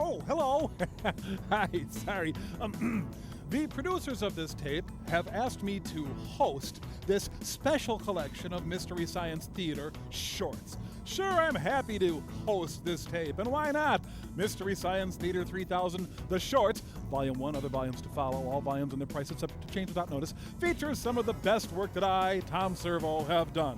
Oh, hello. Hi, sorry. The producers of this tape have asked me to host this special collection of Mystery Science Theater shorts. Sure, I'm happy to host this tape, and why not? Mystery Science Theater 3000, The Shorts, Volume 1, other volumes to follow, all volumes and their prices subject to change without notice, features some of the best work that I, Tom Servo, have done.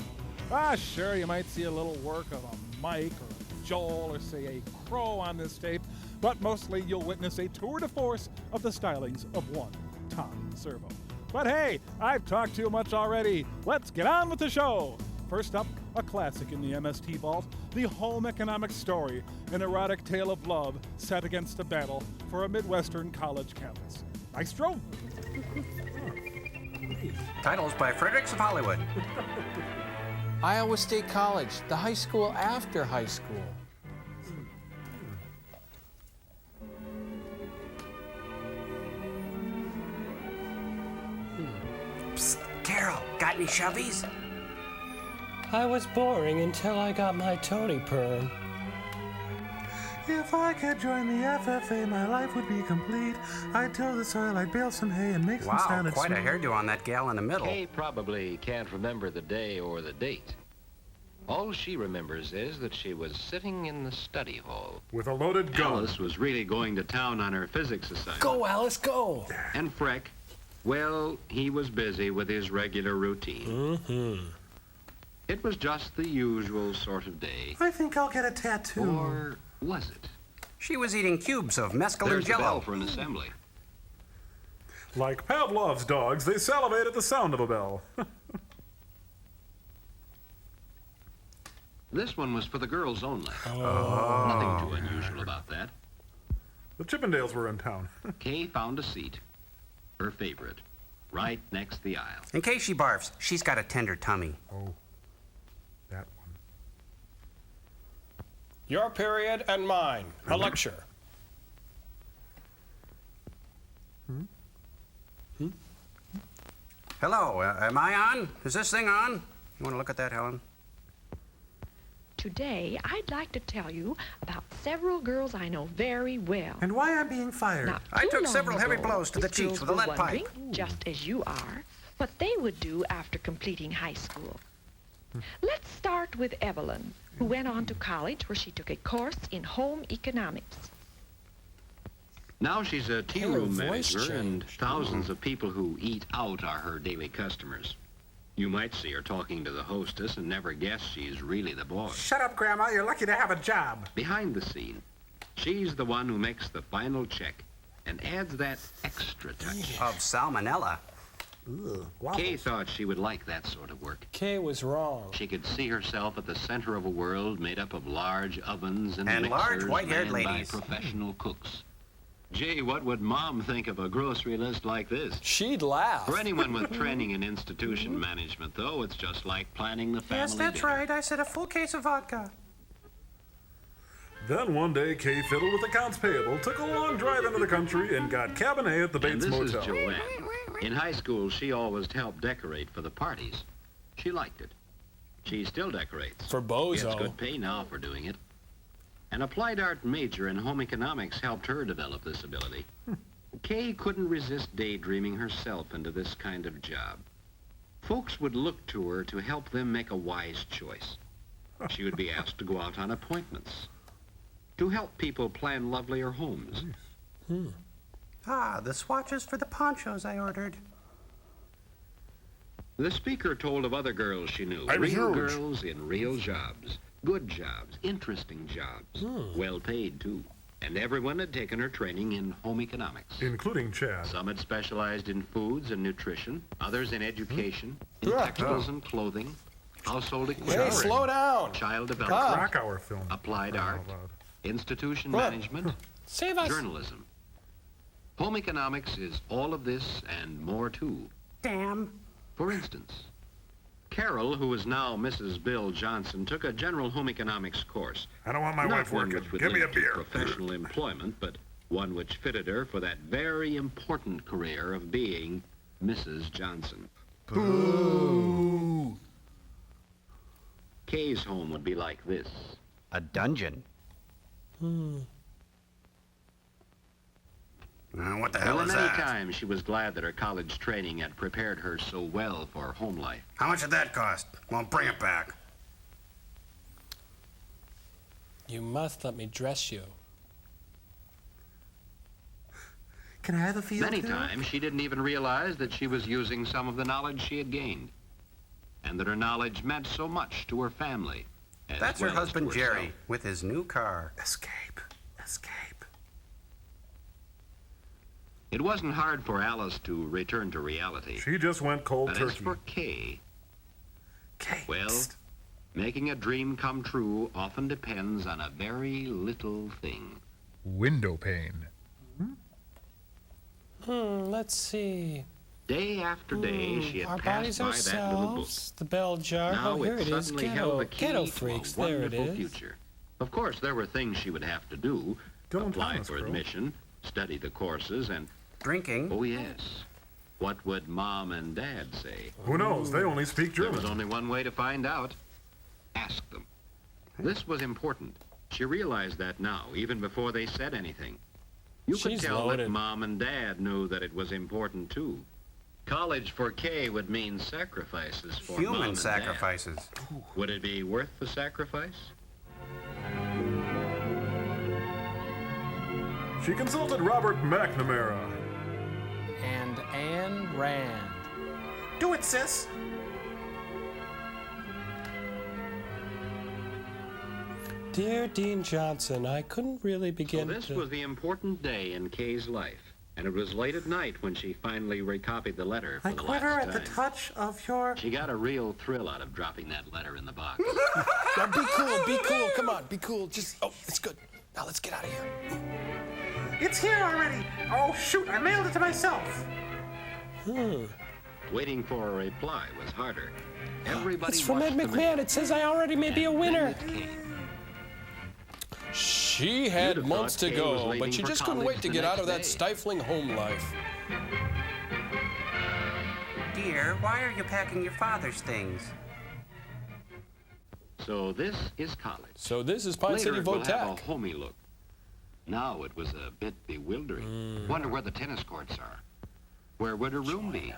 Sure, you might see a little work of a Mike or a Joel or, say, a Crow on this tape, but mostly you'll witness a tour de force of the stylings of one Tom Servo. But hey, I've talked too much already. Let's get on with the show. First up, a classic in the MST vault, the home economics story, an erotic tale of love set against a battle for a Midwestern college campus. Maestro? Titles by Fredericks of Hollywood. Iowa State College, the high school after high school. Psst, Carol, got any shovies? I was boring until I got my Tony perm. If I could join the FFA, my life would be complete. I'd till the soil, I'd bale some hay and make some Wow, salad quite a sweet. hairdo on that gal in the middle. Kay probably can't remember the day or the date. All she remembers is that she was sitting in the study hall. With a loaded gun. Alice was really going to town on her physics assignment. Go, Alice, go! And Freck, well, he was busy with his regular routine. Mm-hmm. It was just the usual sort of day. I think I'll get a tattoo. Or was it? She was eating cubes of mescaline There's the bell jello. for an assembly. Like Pavlov's dogs, they salivate at the sound of a bell. This one was for the girls only. Oh. Nothing too unusual about that. The Chippendales were in town. Kay found a seat, her favorite, right next the aisle. In case she barfs, she's got a tender tummy. Oh, that one. Your period and mine. A lecture. Hello, am I on? Is this thing on? You want to look at that, Helen? Today, I'd like to tell you about several girls I know very well. And why I'm being fired. Not I too took long several heavy ago, blows to the these cheeks girls with a were lead pipe. wondering, just as you are, what they would do after completing high school. Let's start with Evelyn, who went on to college where she took a course in home economics. Now she's a tea Her room voice manager, and changed. thousands of people who eat out are her daily customers. You might see her talking to the hostess and never guess she's really the boss. Shut up, Grandma. You're lucky to have a job. Behind the scene, she's the one who makes the final check and adds that extra touch. Of salmonella. Kay thought she would like that sort of work. Kay was wrong. She could see herself at the center of a world made up of large ovens and And large mixers white-haired manned by ladies. professional cooks. Gee, what would Mom think of a grocery list like this? She'd laugh. For anyone with training in institution management, though, it's just like planning the family Yes, that's dinner. right. I said a full case of vodka. Then one day, Kay fiddled with accounts payable, took a long drive into the country, and got cabinet at the And Bates this Motel. is Joanne. In high school, she always helped decorate for the parties. She liked it. She still decorates. For Gets Bozo. good pay now for doing it. An applied art major in home economics helped her develop this ability. Kay couldn't resist daydreaming herself into this kind of job. Folks would look to her to help them make a wise choice. She would be asked to go out on appointments, to help people plan lovelier homes. Ah, the swatches for the ponchos I ordered. The speaker told of other girls she knew, I'm real huge. girls in real jobs, good jobs, interesting jobs, well paid too. And everyone had taken her training in home economics. Including Chad. Some had specialized in foods and nutrition, others in education, in textiles and clothing, household equipment, Hey, slow down. child development, Krakauer film. applied Oh, art, how loud. institution What? management, Save us. journalism. Home economics is all of this and more too. Damn. For instance, Carol, who is now Mrs. Bill Johnson, took a general home economics course. I don't want my Not wife one working. which would Give me a lead to beer. professional employment, but one which fitted her for that very important career of being Mrs. Johnson. Boo. Kay's home would be like this. A dungeon. What the There hell were is many that? times she was glad that her college training had prepared her so well for home life. How much did that cost? Well, bring it back. You must let me dress you. Can I have a feel Many too? times she didn't even realize that she was using some of the knowledge she had gained, and that her knowledge meant so much to her family. as That's her well as to husband, herself. Jerry, with his new car. Escape. Escape. It wasn't hard for Alice to return to reality. She just went cold But as turkey. for Kay, Kate. well, making a dream come true often depends on a very little thing. Window pane. Let's see. Day after day, she Our had passed bodies by that little book. ourselves. The bell jar. Now Oh, here it it is. suddenly held the Ghetto key freaks. to a There it wonderful is. future. Of course, there were things she would have to do. Dylan Apply Thomas, for bro. admission, study the courses, and, Drinking. oh yes, what would Mom and Dad say? Who knows? They only speak There was German. only one way to find out. Ask them. This was important. She realized that now, even before they said anything. You could She's tell loaded. that Mom and Dad knew that it was important, too. College for Kay would mean sacrifices for Mom Human and sacrifices. Dad. Would it be worth the sacrifice? She consulted Robert McNamara. And Anne Rand. Do it, sis. Dear Dean Johnson, I couldn't really So begin this to... was the important day in Kay's life, and it was late at night when she finally recopied the letter for I the quiver last at time. the touch of your... She got a real thrill out of dropping that letter in the box. Now be cool, be cool. Come on, be cool. Just, oh, it's good. Now let's get out of here. It's here already. Oh, shoot. I mailed it to myself. Waiting for a reply was harder. Everybody It's from Ed watched the McMahon. It says I already may be a and winner. then it came. She You'd had have months thought to Kay was go, leaving but she for just couldn't college wait to the get out next of that day. stifling home life. Dear, why are you packing your father's things? So this is college. So this is Pine Later City it will have a Votac. homey look. Now it was a bit bewildering. Wonder where the tennis courts are. Where would her room be?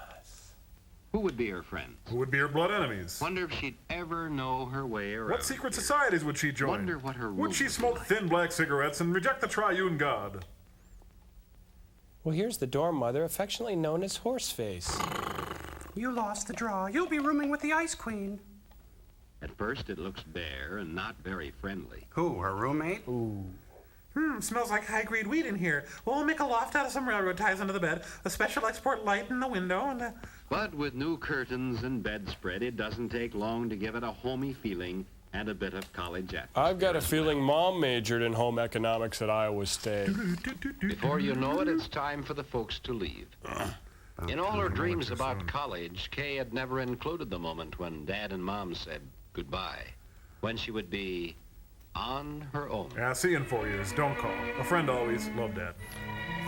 Who would be her friends? Who would be her blood enemies? Wonder if she'd ever know her way around. What secret here. societies would she join? Wonder what her room Would she would be smoke like. thin black cigarettes and reject the triune God? Well, here's the dorm mother, affectionately known as Horseface. You lost the draw. You'll be rooming with the Ice Queen. At first it looks bare and not very friendly. Who, her roommate? Smells like high-grade weed in here. Well, we'll make a loft out of some railroad ties under the bed, a special export light in the window, and But with new curtains and bedspread, it doesn't take long to give it a homey feeling and a bit of college atmosphere. I've got a feeling Mom majored in home economics at Iowa State. Before you know it, it's time for the folks to leave. In all her dreams about college, Kay had never included the moment when Dad and Mom said goodbye, when she would be on her own. yeah, see you in 4 years. Don't call. A friend always. Love, Dad.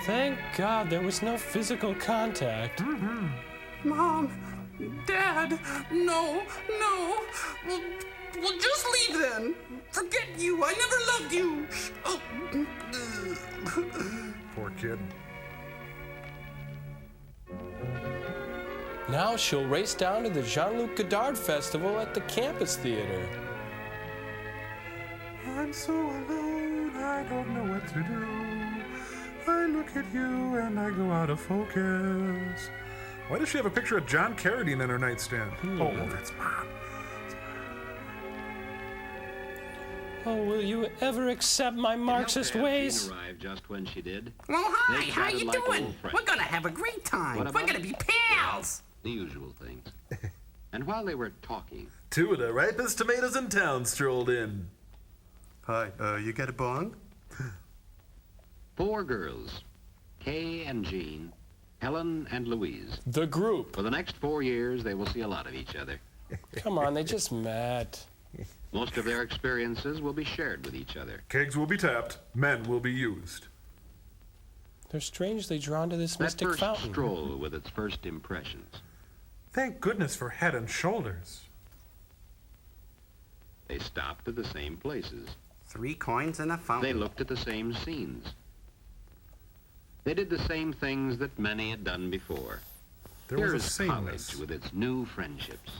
Thank God there was no physical contact. Mom, Dad, no. Well, just leave then. Forget you. I never loved you. Poor kid. Now she'll race down to the Jean-Luc Godard Festival at the campus theater. I'm so alone, I don't know what to do. I look at you and I go out of focus. Why does she have a picture of John Carradine in her nightstand? Oh, that's Mom. Oh, will you ever accept my Marxist Helped to have ways? Jean arrive just when she did. Well, hi. They How chatted you like doing? old friends. We're gonna have a great time. What We're about gonna it? be pals. The usual things. And while they were talking, Two of the ripest tomatoes in town strolled in. Hi, you got a bong? 4 girls, Kay and Jean, Helen and Louise. The group. For the next 4 years, they will see a lot of each other. Come on, they just met. Most of their experiences will be shared with each other. Kegs will be tapped, men will be used. They're strangely drawn to this That mystic first fountain. stroll with its first impressions. Thank goodness for Head and Shoulders. They stopped at the same places. 3 coins and a fountain. They looked at the same scenes. They did the same things that many had done before. There Here was a is sameness. college with its new friendships,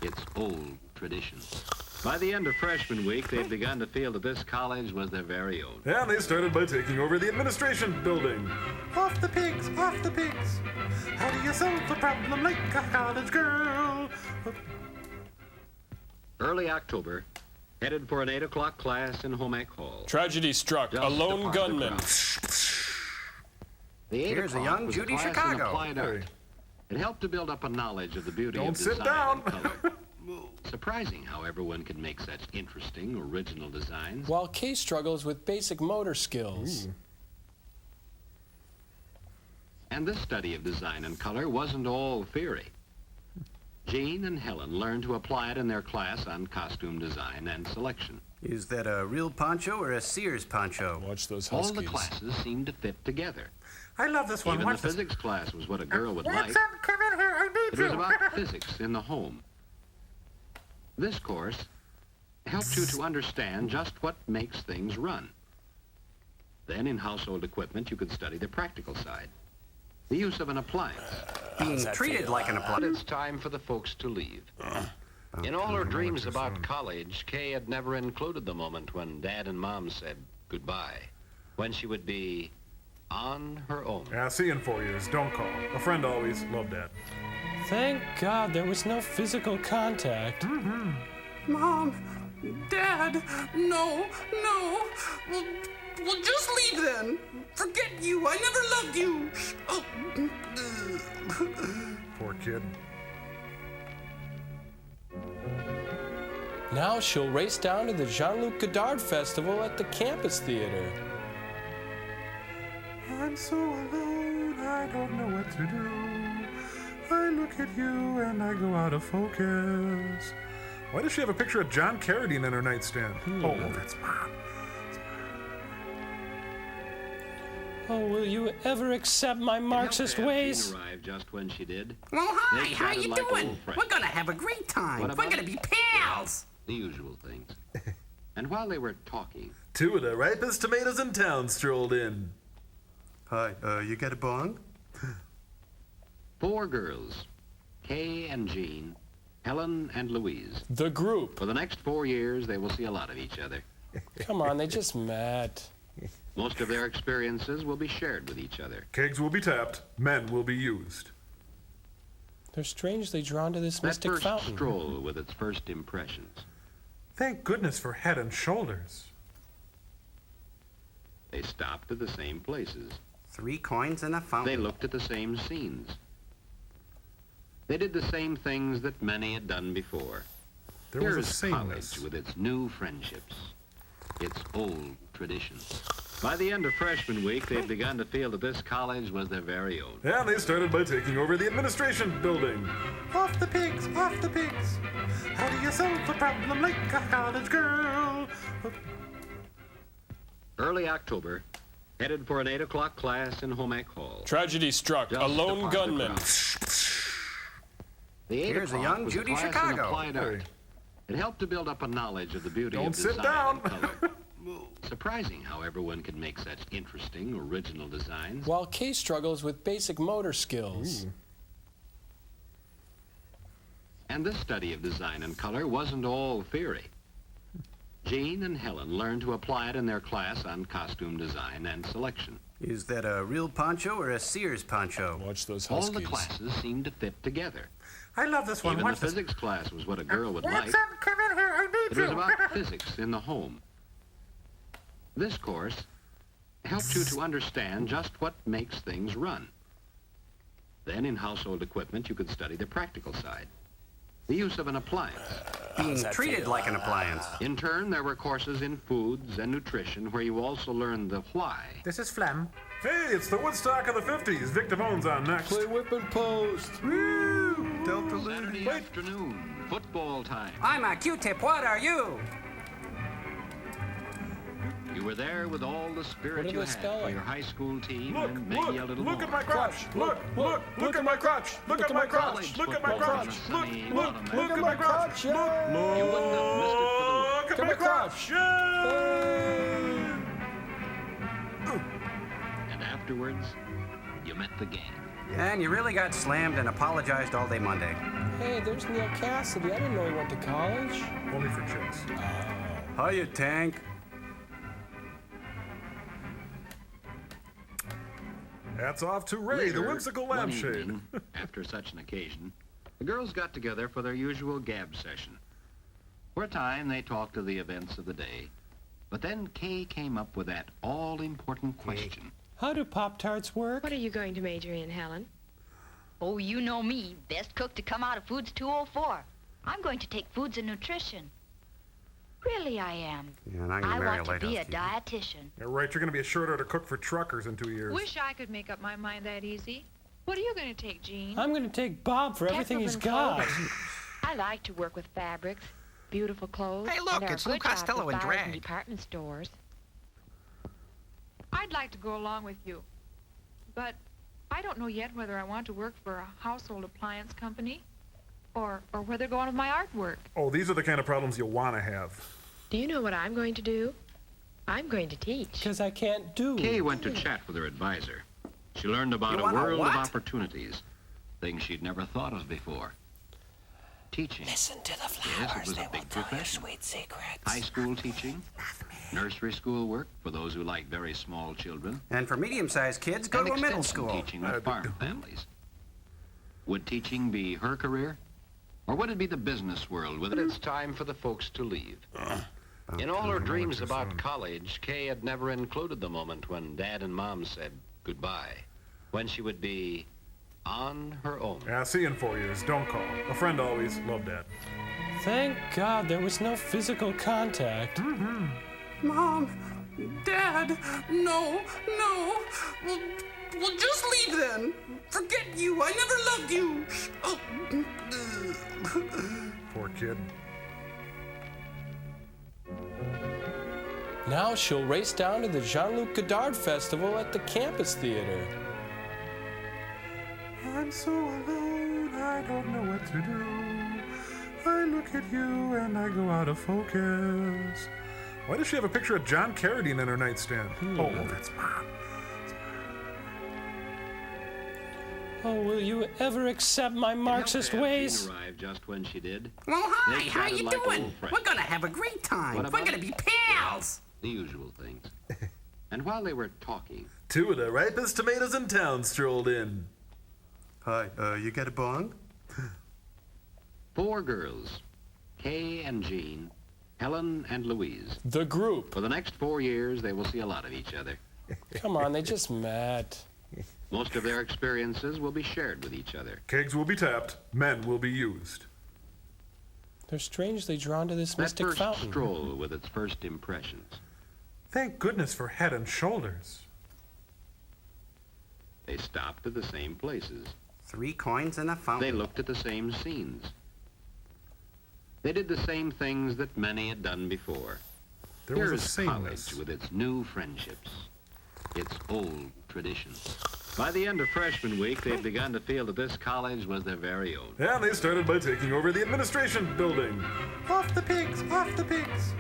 its old traditions. By the end of freshman week, they'd begun to feel that this college was their very own. And they started by taking over the administration building. Off the pigs, off the pigs. How do you solve a problem like a college girl? Early October, headed for an 8 o'clock class in Home Ec Hall. Tragedy struck. Just A lone apart the gunman. crowd. The 8 Here's a o'clock young was Judy class in Chicago. applied Hey. art. It helped to build up a knowledge of the beauty Don't of sit design down. and color. Surprising how everyone can make such interesting, original designs. While Kay struggles with basic motor skills. And this study of design and color wasn't all theory. Jean and Helen learned to apply it in their class on costume design and selection. Is that a real poncho or a Sears poncho? Watch those All huskies. the classes seemed to fit together. I love this one. Even Watch the this. physics class was what a girl would like. Watson, come in here. I need It you. was about physics in the home. This course helped you to understand just what makes things run. Then in household equipment, you could study the practical side. The use of an appliance. Being treated like an But appliance. it's time for the folks to leave. In all her dreams about college, Kay had never included the moment when Dad and Mom said goodbye, when she would be on her own. Yeah, see you in 4 years. Don't call. A friend always. Love, Dad. Thank God there was no physical contact. Mom, Dad, no. Well, just leave then. Forget you. I never loved you. Poor kid. Now she'll race down to the Jean-Luc Godard Festival at the campus theater. I'm so alone, I don't know what to do. I look at you and I go out of focus. Why does she have a picture of John Carradine in her nightstand? Oh, that's Mom. Oh, will you ever accept my Marxist Jean ways? arrived just when she did. Well, hi. They How chatted you like doing? old friends. We're gonna have a great time. What We're about gonna it? be pals. The usual things. And while they were talking, Two of the ripest tomatoes in town strolled in. Hi, you got a bong? 4 girls, Kay and Jean, Helen and Louise. The group. For the next 4 years, they will see a lot of each other. Come on, they just met. Most of their experiences will be shared with each other. Kegs will be tapped, men will be used. They're strangely drawn to this That mystic first fountain. stroll with its first impressions. Thank goodness for Head and Shoulders. They stopped at the same places. 3 coins and a They fountain. looked at the same scenes. They did the same things that many had done before. There Here was a is sameness. college with its new friendships, its old traditions. By the end of freshman week, they'd begun to feel that this college was their very own. And they started by taking over the administration building. Off the pigs, off the pigs. How do you solve a problem like a college girl? Early October, headed for an 8 o'clock class in Home Ec Hall. Tragedy struck. Just A lone apart the gunman. crowd. The 8 Here's a o'clock young was Judy class in Chicago. applied art. Hey. It helped to build up a knowledge of the beauty Don't of sit design down. and color. Surprising how everyone can make such interesting, original designs. While Kay struggles with basic motor skills. And this study of design and color wasn't all theory. Jean and Helen learned to apply it in their class on costume design and selection. Is that a real poncho or a Sears poncho? Watch those All huskies. the classes seemed to fit together. I love this one. Even the Watch this. physics class was what a girl would like. Watson, come in here. I need It you. was about physics in the home. This course helped you to understand just what makes things run. Then in household equipment, you could study the practical side. The use of an appliance. Being treated like an appliance. In turn, there were courses in foods and nutrition where you also learned the why. This is Phlegm. Hey, it's the Woodstock of the 50s. Vic Davone's on next. Play whip and post. Woo! Delta Saturday Wait. afternoon, football time. I'm a Q-tip. What are you? You were there with all the spirit What are you they had spelling? for your high school team Look, and maybe a little look more. at my crotch. Look at my crotch. Look at my crotch. Look at my crotch. Look at my crotch. You wouldn't have missed it for the world. Look at my crotch. And after afterwards, you met the gang. And you really got slammed and apologized all day Monday. Hey, there's Neil Cassidy. I didn't know he went to college. Only for chicks. Hiya, Tank. Hats off to Ray, the Later, whimsical one lampshade. evening, after such an occasion, the girls got together for their usual gab session. For a time, they talked of the events of the day. But then Kay came up with that all-important question. How do Pop-Tarts work? What are you going to major in, Helen? Oh, you know me. Best cook to come out of Foods 204. I'm going to take Foods and Nutrition. Really, I am. Yeah, and I'm I gonna marry want to be a lighthouse dietitian. You're right, you're gonna be a short order cook for truckers in 2 years. Wish I could make up my mind that easy. What are you going to take, Jean? I'm going to take Bob for everything he's got. I like to work with fabrics, beautiful clothes. Hey, look, and there it's are Lou good jobs Costello with in buyers drag. department stores. I'd like to go along with you, but I don't know yet whether I want to work for a household appliance company or whether to go on with my artwork. Oh, these are the kind of problems you want to have. Do you know what I'm going to do? I'm going to teach. Because I can't do. Kay went to chat with her advisor. She learned about You a want a world what? of opportunities, things she'd never thought of before. Teaching. Listen to the Yes, flowers. it was They a big will tell you profession. sweet secrets. High school teaching, nursery school work for those who like very small children, And for medium-sized kids, go and to a middle extension school. teaching with farm families. Would teaching be her career? Or would it be the business world with it? It's time for the folks to leave. In all her dreams about college, Kay had never included the moment when Dad and Mom said goodbye, when she would be on her own. Yeah, see you in 4 years. Don't call. A friend always. Love, Dad. Thank God there was no physical contact. Mom, Dad, no. Well, just leave then. Forget you. I never loved you. Oh. Poor kid. Now she'll race down to the Jean-Luc Godard Festival at the Campus Theater. I'm so alone, I don't know what to do. I look at you and I go out of focus. Why does she have a picture of John Carradine in her nightstand? Oh, that's Mom. Oh, will you ever accept my Marxist ways? Jean arrived just when she did. Well, hi. They How chatted you like doing? old friends. We're gonna have a great time. What We're about gonna it? be pals. The usual things. And while they were talking, 2 of the ripest tomatoes in town strolled in. Hi, you got a bong? 4 girls, Kay and Jean, Helen and Louise. The group. For the next 4 years, they will see a lot of each other. Come on, they just met. Most of their experiences will be shared with each other. Kegs will be tapped, men will be used. They're strangely drawn to this That mystic first fountain. stroll with its first impressions. Thank goodness for Head and Shoulders. They stopped at the same places. 3 coins and a They fountain. looked at the same scenes. They did the same things that many had done before. There Here was a is sameness. college with its new friendships, its old traditions. By the end of freshman week, they'd begun to feel that this college was their very own. And they started by taking over the administration building. Off the pigs, off the pigs.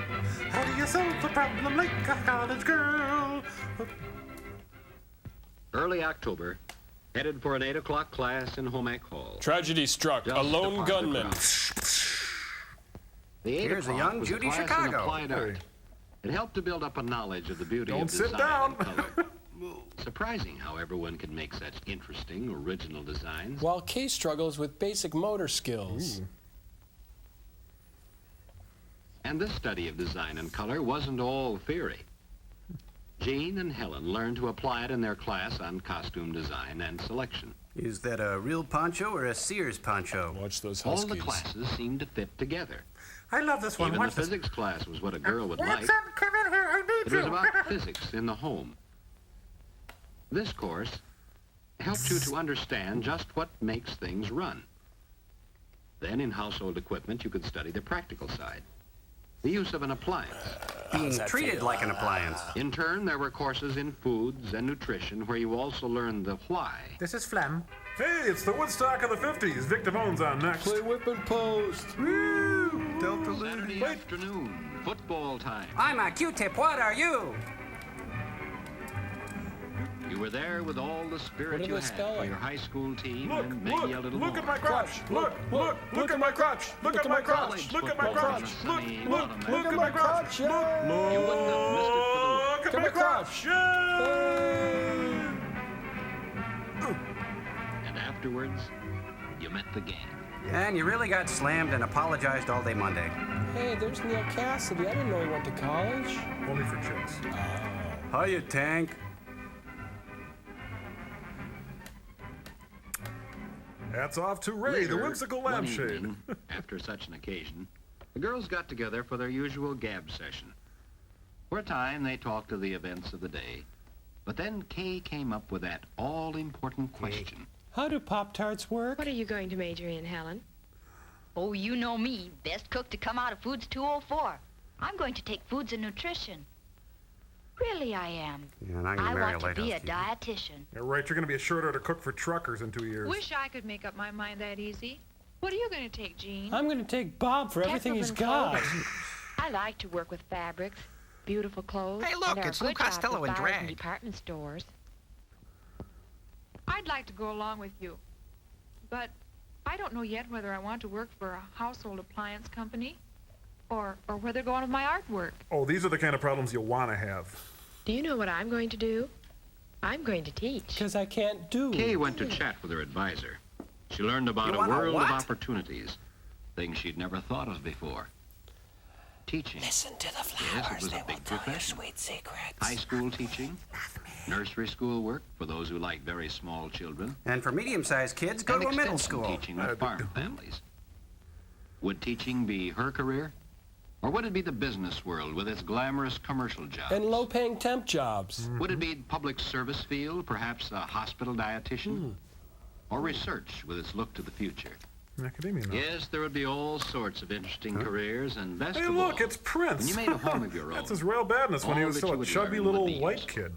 How do you solve a problem like a college girl? Early October, headed for an 8 o'clock class in Home Ec Hall. Tragedy struck. Just A lone apart the gunman. crowd. The 8 Here's a o'clock young was Judy class in Chicago. applied art. Hey. It helped to build up a knowledge of the beauty Don't of sit design down. and color. Surprising how everyone could make such interesting, original designs. While Kay struggles with basic motor skills. And this study of design and color wasn't all theory. Jean and Helen learned to apply it in their class on costume design and selection. Is that a real poncho or a Sears poncho? Watch those All huskies. the classes seemed to fit together. I love this one. Even the Watch this. physics class was what a girl would like. Watson, come in here. I need It was you. about physics in the home. This course helped you to understand just what makes things run. Then in household equipment, you could study the practical side, the use of an appliance. Being treated like an appliance. In turn, there were courses in foods and nutrition where you also learned the why. This is Phlegm. Hey, it's the Woodstock of the 50s. Victor Vaughn's on next. Play whip and post. Woo! Delta Saturday afternoon, football time. I'm a Q-tip. What are you? You were there with all the spirit What you are they had for spelling? your high school team Look, and maybe a little look more. at my crotch. Look at my crotch. Look at my crotch. Look at my crotch. Look at my crotch. You wouldn't have missed it for the world. Look at my crotch. And afterwards, you met the gang. And you really got slammed and apologized all day Monday. Hey, there's Neil Cassidy. I didn't know he went to college. Only for chicks. Hiya, Tank. Hats off to Ray, the Later, whimsical one lampshade. evening, after such an occasion, the girls got together for their usual gab session. For a time, they talked of the events of the day. But then Kay came up with that all-important question. How do Pop-Tarts work? What are you going to major in, Helen? Oh, you know me, best cook to come out of Foods 204. I'm going to take foods and nutrition. Really, I am. Yeah, and I'm I gonna marry want a to be a lighthouse keeper. dietitian. You're right, you're going to be a short order cook for truckers in 2 years. Wish I could make up my mind that easy. What are you going to take, Jean? I'm going to take Bob for everything he's got. I like to work with fabrics, beautiful clothes. Hey, look, and there it's are Lou good jobs Costello with in buyers drag. department stores. I'd like to go along with you. But I don't know yet whether I want to work for a household appliance company or whether to go on with my artwork. Oh, these are the kind of problems you'll want to have. Do you know what I'm going to do? I'm going to teach. Because I can't do. Kay went to chat with her advisor. She learned about You a want a world what? of opportunities, things she'd never thought of before. Teaching. Listen to the Yes, it flowers. was They a will big tell you profession. sweet secrets. High school teaching, nursery school work for those who like very small children, And for medium-sized kids, go and to a middle extension school. teaching with farm families. Would teaching be her career? Or would it be the business world with its glamorous commercial jobs? And low-paying temp jobs. Would it be public service field, perhaps a hospital dietitian? Or research with its look to the future? Academia now. Yes, there would be all sorts of interesting careers, and best Hey, of look, all, it's Prince. when you made a home of your own. That's his real badness when he all was that still you a would chubby learn little would be white useful. kid.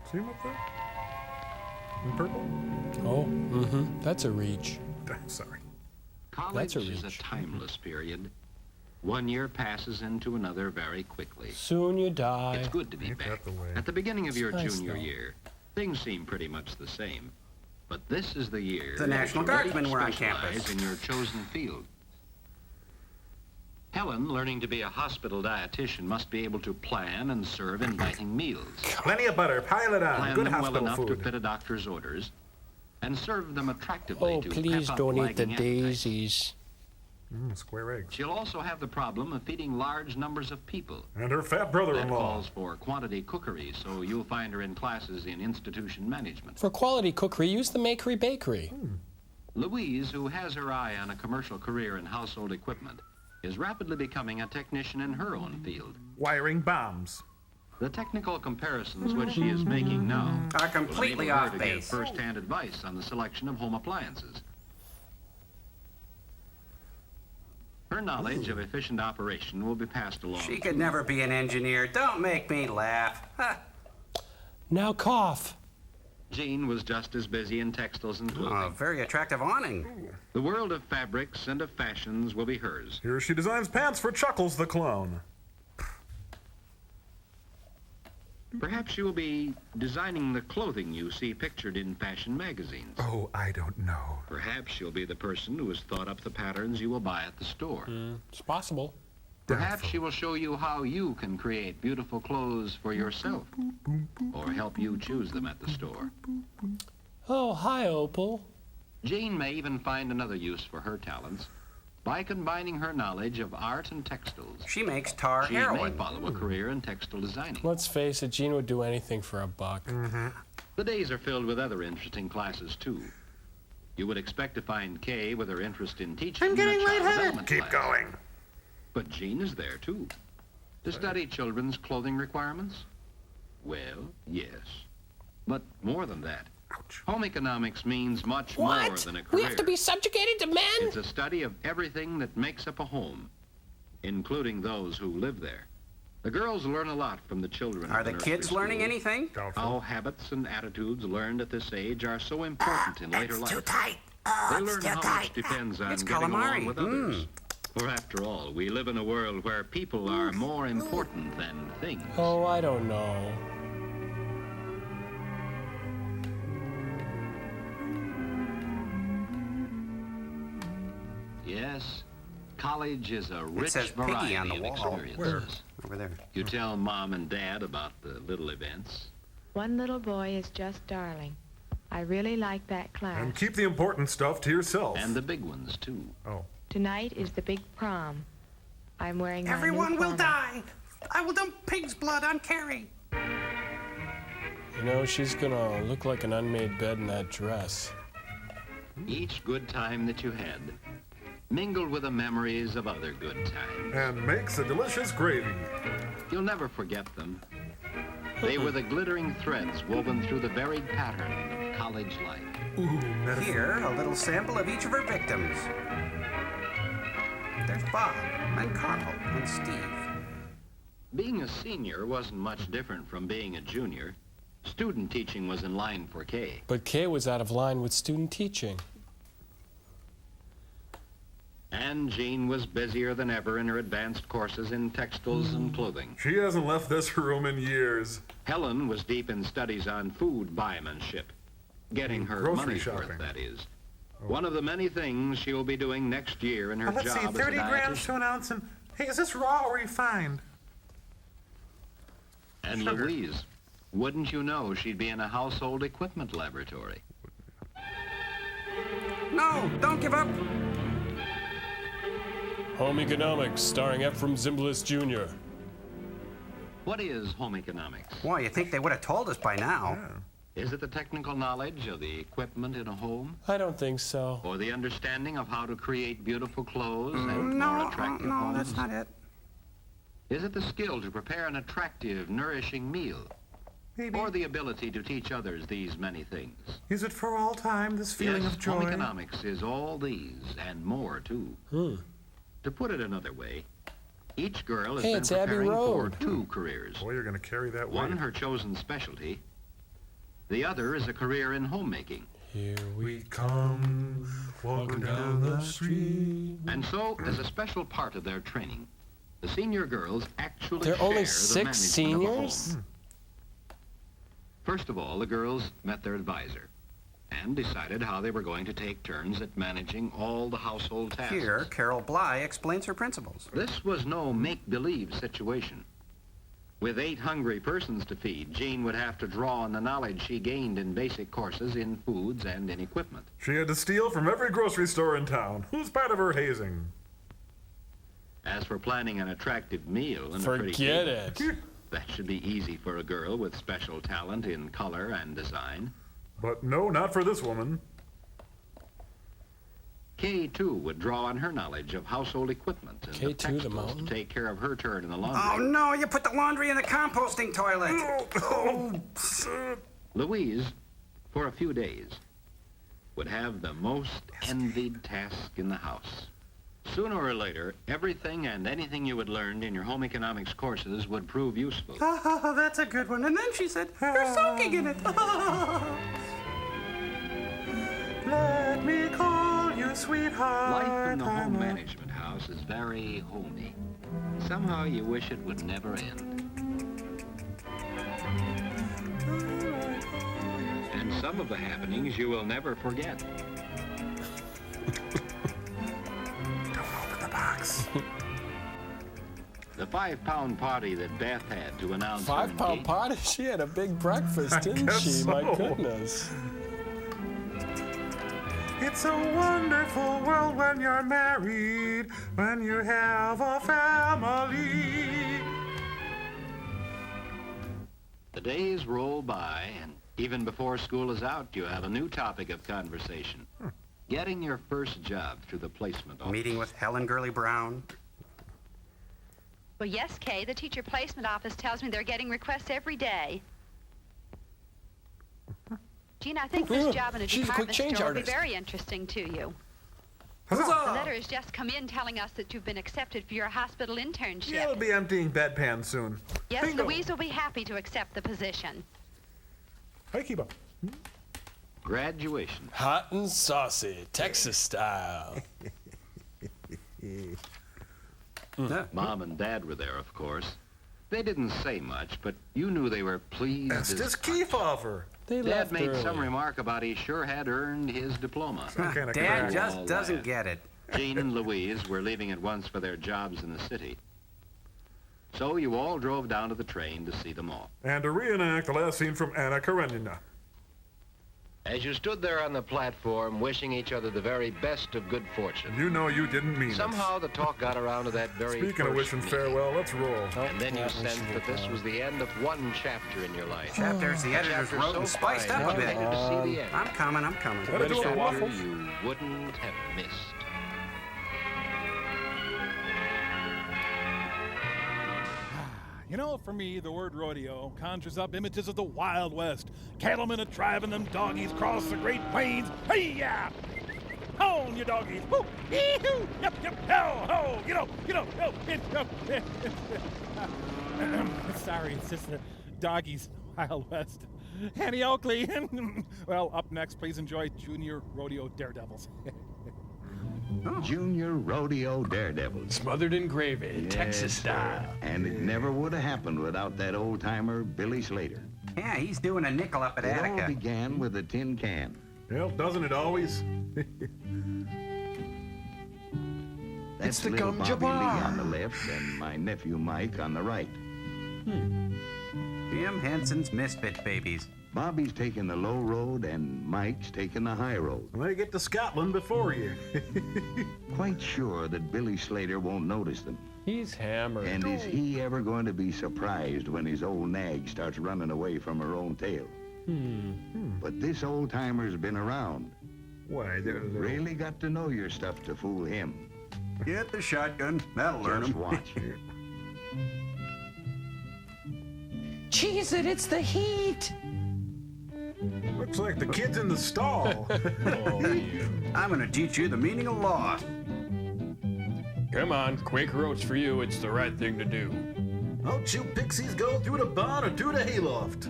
See him up there? In purple? Oh, that's a reach. Sorry. College That's a is a reach. timeless period. 1 year passes into another very quickly. Soon you die. It's good to be Ain't that back. the way? At the beginning of your nice, junior though. year, things seem pretty much the same. But this is the year The that National you really Guardsmen were on specialize campus. in your chosen field. Helen, learning to be a hospital dietitian, must be able to plan and serve inviting meals. Plenty of butter. Pile it on. Plan Good them well hospital enough to food. fit a doctor's orders, and serve them attractively Oh, to please pep up don't eat the lagging appetite. daisies. Square eggs. She'll also have the problem of feeding large numbers of people. And her fat That brother-in-law. calls for quantity cookery, so you'll find her in classes in institution management. For quality cookery, use the Makery Bakery. Louise, who has her eye on a commercial career in household equipment, is rapidly becoming a technician in her own field. Wiring bombs. The technical comparisons which she is making now Are will completely enable her off to give base. first-hand advice on the selection of home appliances. Her knowledge of efficient operation will be passed along. She could never be an engineer. Don't make me laugh. Ha. Now cough. Jean was just as busy in textiles and Oh, clothing. very attractive awning. The world of fabrics and of fashions will be hers. Here she designs pants for Chuckles the clone. Perhaps she will be designing the clothing you see pictured in fashion magazines. Oh, I don't know. Perhaps she'll be the person who has thought up the patterns you will buy at the store. It's possible. Perhaps she will show you how you can create beautiful clothes for yourself, or help you choose them at the store. Oh, hi, Opal. Jane may even find another use for her talents by combining her knowledge of art and textiles. She makes tar She may heroin. follow a career in textile designing. Let's face it, Gene would do anything for a buck. The days are filled with other interesting classes, too. You would expect to find Kay with her interest in teaching I'm getting in a child lightheaded. development Keep class. going. But Jean is there, too. To study children's clothing requirements? Well, yes. But more than that. Ouch. Home economics means much more than a career. We have to be subjugated to men? It's a study of everything that makes up a home, including those who live there. The girls learn a lot from the children. Are at the nursery kids learning school. anything? Doubtful. How habits and attitudes learned at this age are so important in later life. tight. They learn how much depends on It's getting calamari. along with others. For after all, we live in a world where people are more important than things. Oh, I don't know. College is a It rich says Piggy variety on the of wall. experiences. Where? Over there. You tell Mom and Dad about the little events. One little boy is just darling. I really like that class. And keep the important stuff to yourself. And the big ones, too. Oh. Tonight is the big prom. I'm wearing my Everyone new will prom. die. I will dump pig's blood on Carrie. You know, she's gonna look like an unmade bed in that dress. Each good time that you had, mingled with the memories of other good times. And makes a delicious gravy. You'll never forget them. They were the glittering threads woven through the varied pattern of college life. Here, a little sample of each of her victims. There's Bob, and Carl, and Steve. Being a senior wasn't much different from being a junior. Student teaching was in line for Kay. But Kay was out of line with student teaching. And Jean was busier than ever in her advanced courses in textiles and clothing. She hasn't left this room in years. Helen was deep in studies on food buymanship. Getting her Grocery money's shopping. worth, that is. One of the many things she will be doing next year in her Let's job see, as a 30 grams dietitian. to an ounce. And hey, is this raw or refined? And Sugar. Louise, wouldn't you know she'd be in a household equipment laboratory? No, don't give up. Home Economics, starring Ephraim Zimbalist Jr. What is home economics? Why, you think they would have told us by now. Is it the technical knowledge of the equipment in a home? I don't think so. Or the understanding of how to create beautiful clothes and more No, attractive no, homes? that's not it. Is it the skill to prepare an attractive, nourishing meal? Maybe. Or the ability to teach others these many things? Is it for all time, this feeling Yes, of joy? home economics is all these and more, too. To put it another way, each girl has Hey, been it's Abbey preparing for Road. 2 careers. Boy, you're going to carry that One, weight. her chosen specialty. The other is a career in homemaking. Here We come walking down the street. And so, as a special part of their training, the senior girls actually There are share only the 6 management seniors? of a home. First of all, the girls met their advisor and decided how they were going to take turns at managing all the household tasks. Here, Carol Bly explains her principles. This was no make-believe situation. With 8 hungry persons to feed, Jean would have to draw on the knowledge she gained in basic courses in foods and in equipment. She had to steal from every grocery store in town. Who's part of her hazing? As for planning an attractive meal and a pretty Forget table, it. that should be easy for a girl with special talent in color and design. But no, not for this woman. Kay, too, would draw on her knowledge of household equipment and Kay, the too, the textiles mountain? to take care of her turn in the Oh, laundry. no, you put the laundry in the composting toilet. Louise, for a few days, would have the most envied task in the house. Sooner or later, everything and anything you had learned in your home economics courses would prove useful. Oh, that's a good one. And then she said, "You're soaking in it." Let me call you sweetheart. Life in the I'm home a- management house is very homey. Somehow you wish it would never end. And some of the happenings you will never forget. Don't open the box. The 5-pound party that Beth had to announce her 5-pound engagement. party? She had a big breakfast, didn't guess she? My so. goodness. It's a wonderful world when you're married, when you have a family. The days roll by, and even before school is out, you have a new topic of conversation. Getting your first job through the placement office. Meeting with Helen Gurley Brown. Well, yes, Kay, the teacher placement office tells me they're getting requests every day. Gene, I think this job in a She's a quick department change store will be artist. very interesting to you. Oh. The letter has just come in telling us that you've been accepted for your hospital internship. You'll be emptying bedpans soon. Yes, Bingo. Louise will be happy to accept the position. Hey, keep up. Graduation. Hot and saucy, Texas style. Mom and Dad were there, of course. They didn't say much, but you knew they were pleased. That's as this punch. Kiefer. They Dad left made early. some remark about he sure had earned his diploma. Some kind of Dad crack. just All doesn't that. get it. Jean and Louise were leaving at once for their jobs in the city. So you all drove down to the train to see them off. And to reenact the last scene from Anna Karenina. As you stood there on the platform, wishing each other the very best of good fortune. You know you didn't mean Somehow the talk got around to that very Speaking of first wishing meeting. farewell, let's roll. And then you sensed that this was the end of one chapter in your life. Chapters the A editors chapter wrote so and spiced fine up a you bit. wanted to see the end. I'm coming. Ready for waffles? You wouldn't have missed. You know, for me, the word rodeo conjures up images of the Wild West. Cattlemen a-driving them doggies across the Great Plains. Hey-ya! On, you doggies! Woo! Yee-hoo! Yep, ho, ho! Get up! Ho! Sorry, it's just the doggies, Wild West. Annie Oakley. Well, up next, please enjoy Junior Rodeo Daredevils. Junior Rodeo Daredevils. Smothered in gravy, Texas style. And it never would have happened without that old-timer Billy Slater. Yeah, he's doing a nickel up at It all Attica. began with a tin can. Well, doesn't it always? That's the little gum Bobby Lee jabbar. on the left and my nephew Mike on the right. Jim Henson's Misfit Babies. Bobby's taking the low road and Mike's taking the high road. They get to Scotland before you. Quite sure that Billy Slater won't notice them. He's hammered. And is he ever going to be surprised when his old nag starts running away from her own tail? But this old-timer's been around. Why, they're Really got to know your stuff to fool him. Get the shotgun. That'll learn Just him. watch. Cheese it, it's the heat. Looks like the kid's in the stall. I'm gonna teach you the meaning of loss. Come on, Quaker Oats for you. It's the right thing to do. Don't you pixies go through the barn or through the hayloft.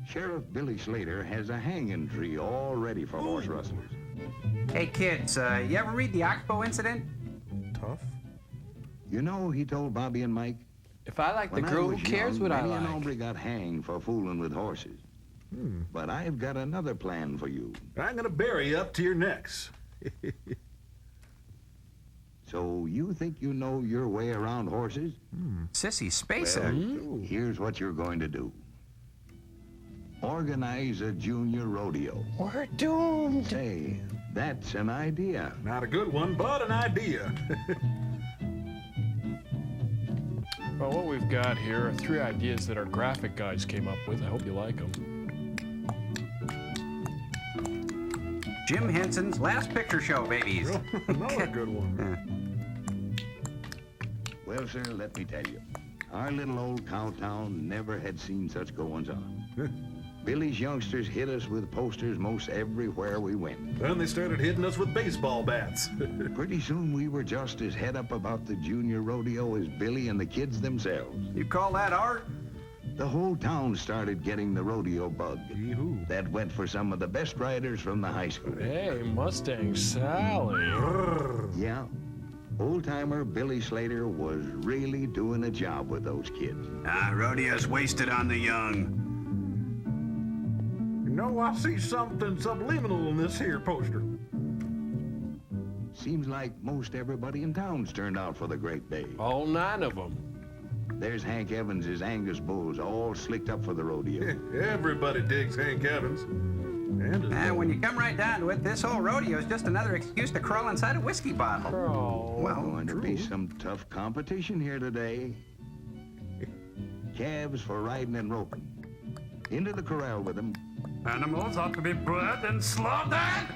Sheriff Billy Slater has a hanging tree all ready for horse rustlers. Hey kids, you ever read the Oxbow incident? Tough. You know, he told Bobby and Mike, If I like the when girl, I who was cares young, what I many an like? hombre got hanged for fooling with horses. But I've got another plan for you. I'm gonna bury you up to your necks. So you think you know your way around horses? Sissy Spacer. Well, here's what you're going to do. Organize a junior rodeo. We're doomed. Say, that's an idea. Not a good one, but an idea. Well, what we've got here are 3 ideas that our graphic guys came up with. I hope you like them. Jim Henson's Last Picture Show Babies. Another good one. Well, sir, let me tell you. Our little old cow town never had seen such goings-on. Billy's youngsters hit us with posters most everywhere we went. Then they started hitting us with baseball bats. Pretty soon we were just as head up about the junior rodeo as Billy and the kids themselves. You call that art? The whole town started getting the rodeo bug. Yee-hoo. That went for some of the best riders from the high school. Hey, Mustang Sally. Yeah. Old-timer Billy Slater was really doing a job with those kids. Rodeo's wasted on the young. You know, I see something subliminal in this here poster. Seems like most everybody in town's turned out for the great day. All 9 of them. There's Hank Evans's Angus bulls all slicked up for the rodeo. Everybody digs Hank Evans. And when you come right down to it, this whole rodeo is just another excuse to crawl inside a whiskey bottle. Well, going to be some tough competition here today. Calves for riding and roping. Into the corral with them. Animals ought to be bred and slaughtered.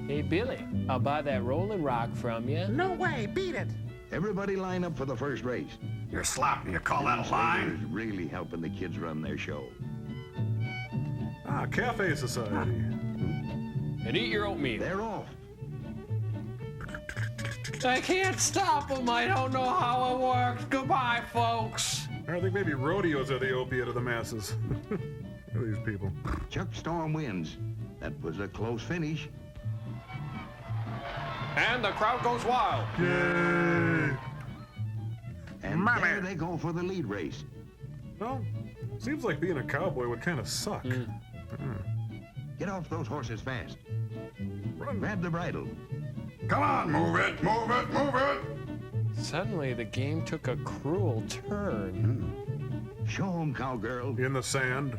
Hey, Billy, I'll buy that Rolling Rock from you. No way, beat it. Everybody line up for the first race. You're sloppy. You call that a line? Slater's really helping the kids run their show. Cafe Society. And eat your oatmeal. They're off. I can't stop them. I don't know how it works. Goodbye, folks. I think maybe rodeos are the opiate of the masses. These people. Chuck Storm wins. That was a close finish. And the crowd goes wild. Yay! And there they go for the lead race. Well, seems like being a cowboy would kind of suck. Get off those horses fast. Grab the bridle. Come on, move it, move it, move it! Suddenly, the game took a cruel turn. Show 'em, cowgirl. In the sand.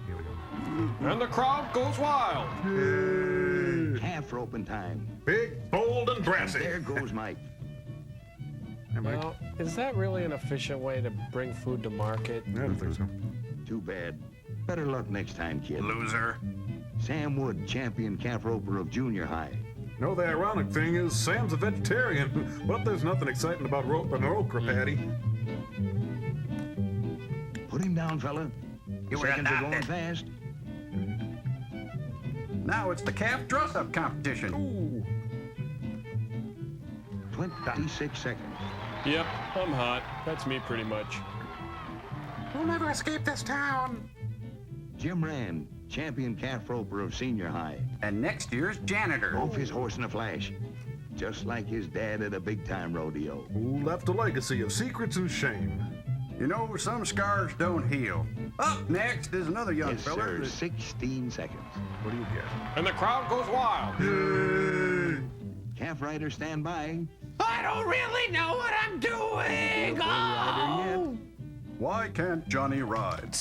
Here we go. And the crowd goes wild. Yay. Half roping time. Big, bold, and brassy. There goes Mike. Hey, Mike. Now, is that really an efficient way to bring food to market? I don't think so. Too bad. Better luck next time, kid. Loser. Sam Wood, champion calf roper of junior high. No, the ironic thing is Sam's a vegetarian, but there's nothing exciting about roping an okra patty. Put him down, fella. You were Seconds are going adopted. fast. Now it's the calf dress-up competition. Ooh. 26 seconds. Yep, I'm hot. That's me pretty much. We'll never escape this town. Jim Rand, champion calf roper of senior high. And next year's janitor. Off his horse in a flash. Just like his dad at a big-time rodeo. Who left a legacy of secrets and shame. You know, some scars don't heal. Up next is another young Yes, fella. sir. that- 16 seconds. What do you get? And the crowd goes wild. Yay! Calf rider, stand by. I don't really know what I'm doing. Bull rider yet. Why can't Johnny ride?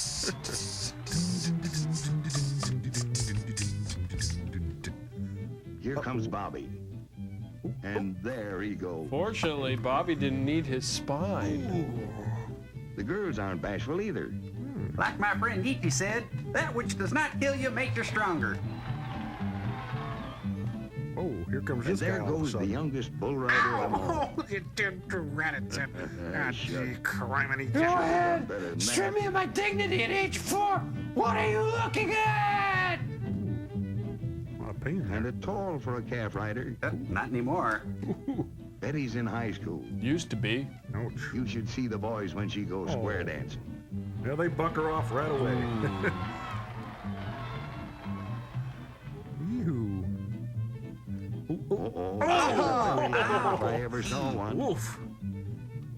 Here comes Bobby. And there he goes. Fortunately, Bobby didn't need his spine. The girls aren't bashful either. Like my friend Nietzsche said, that which does not kill you makes you stronger. Oh, here comes And this guy there all of a goes the sudden. youngest bull rider of them all. Oh, you did rat-a-tat. Ah, gee, criminy. Go ahead. Better than Strip that. me of my dignity at age 4. What are you looking at? A lot of pain there. Kinda tall for a calf rider. Not anymore. Betty's in high school. Used to be. Ouch. You should see the boys when she goes square dancing. Yeah, they buck her off right away. Ew. Oh, if I ever saw one. Woof.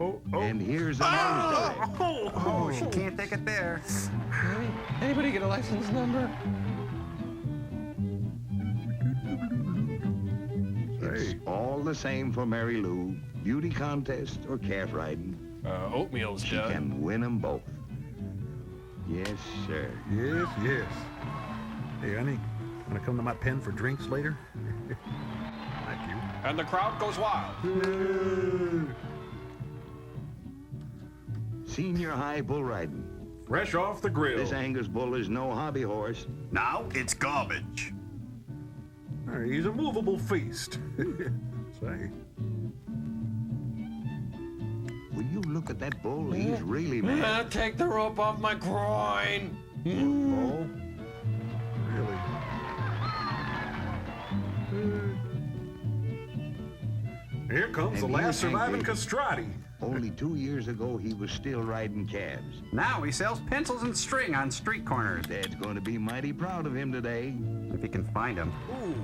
Oh, oh. And here's a nosedive. Oh, she can't take it there. Anybody get a license number? It's all the same for Mary Lou. Beauty contest or calf riding. Oatmeal's She done. can win them both. Yes, sir. Yes, yes. Hey, honey, wanna come to my pen for drinks later? Thank you. And the crowd goes wild. Senior high bull riding. Fresh off the grill. This Angus bull is no hobby horse. Now it's garbage. Hey, he's a movable feast. Say. Will you look at that bull? He's really mad. Take the rope off my groin. Oh, really? Here comes the And last he's surviving angry. castrati. Only 2 years ago, he was still riding calves. Now he sells pencils and string on street corners. Dad's going to be mighty proud of him today. If he can find him. Ooh.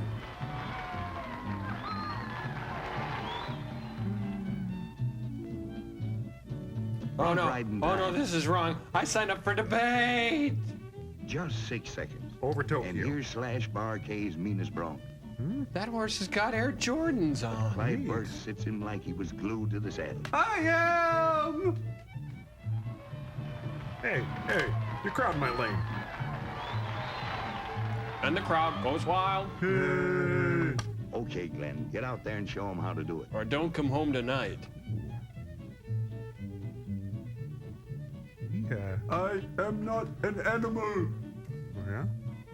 Oh no! Riding Oh no! time. This is wrong. I signed up for debate. Just 6 seconds. Over And Tokyo. here's Slash Bar K's meanest bronc. That horse has got Air Jordans on. Clyde Burt sits him like he was glued to the saddle. I am! Hey, hey, you're crowding my lane. And the crowd goes wild. Hey. Okay, Glenn, get out there and show him how to do it. Or don't come home tonight. Yeah. I am not an animal. Yeah?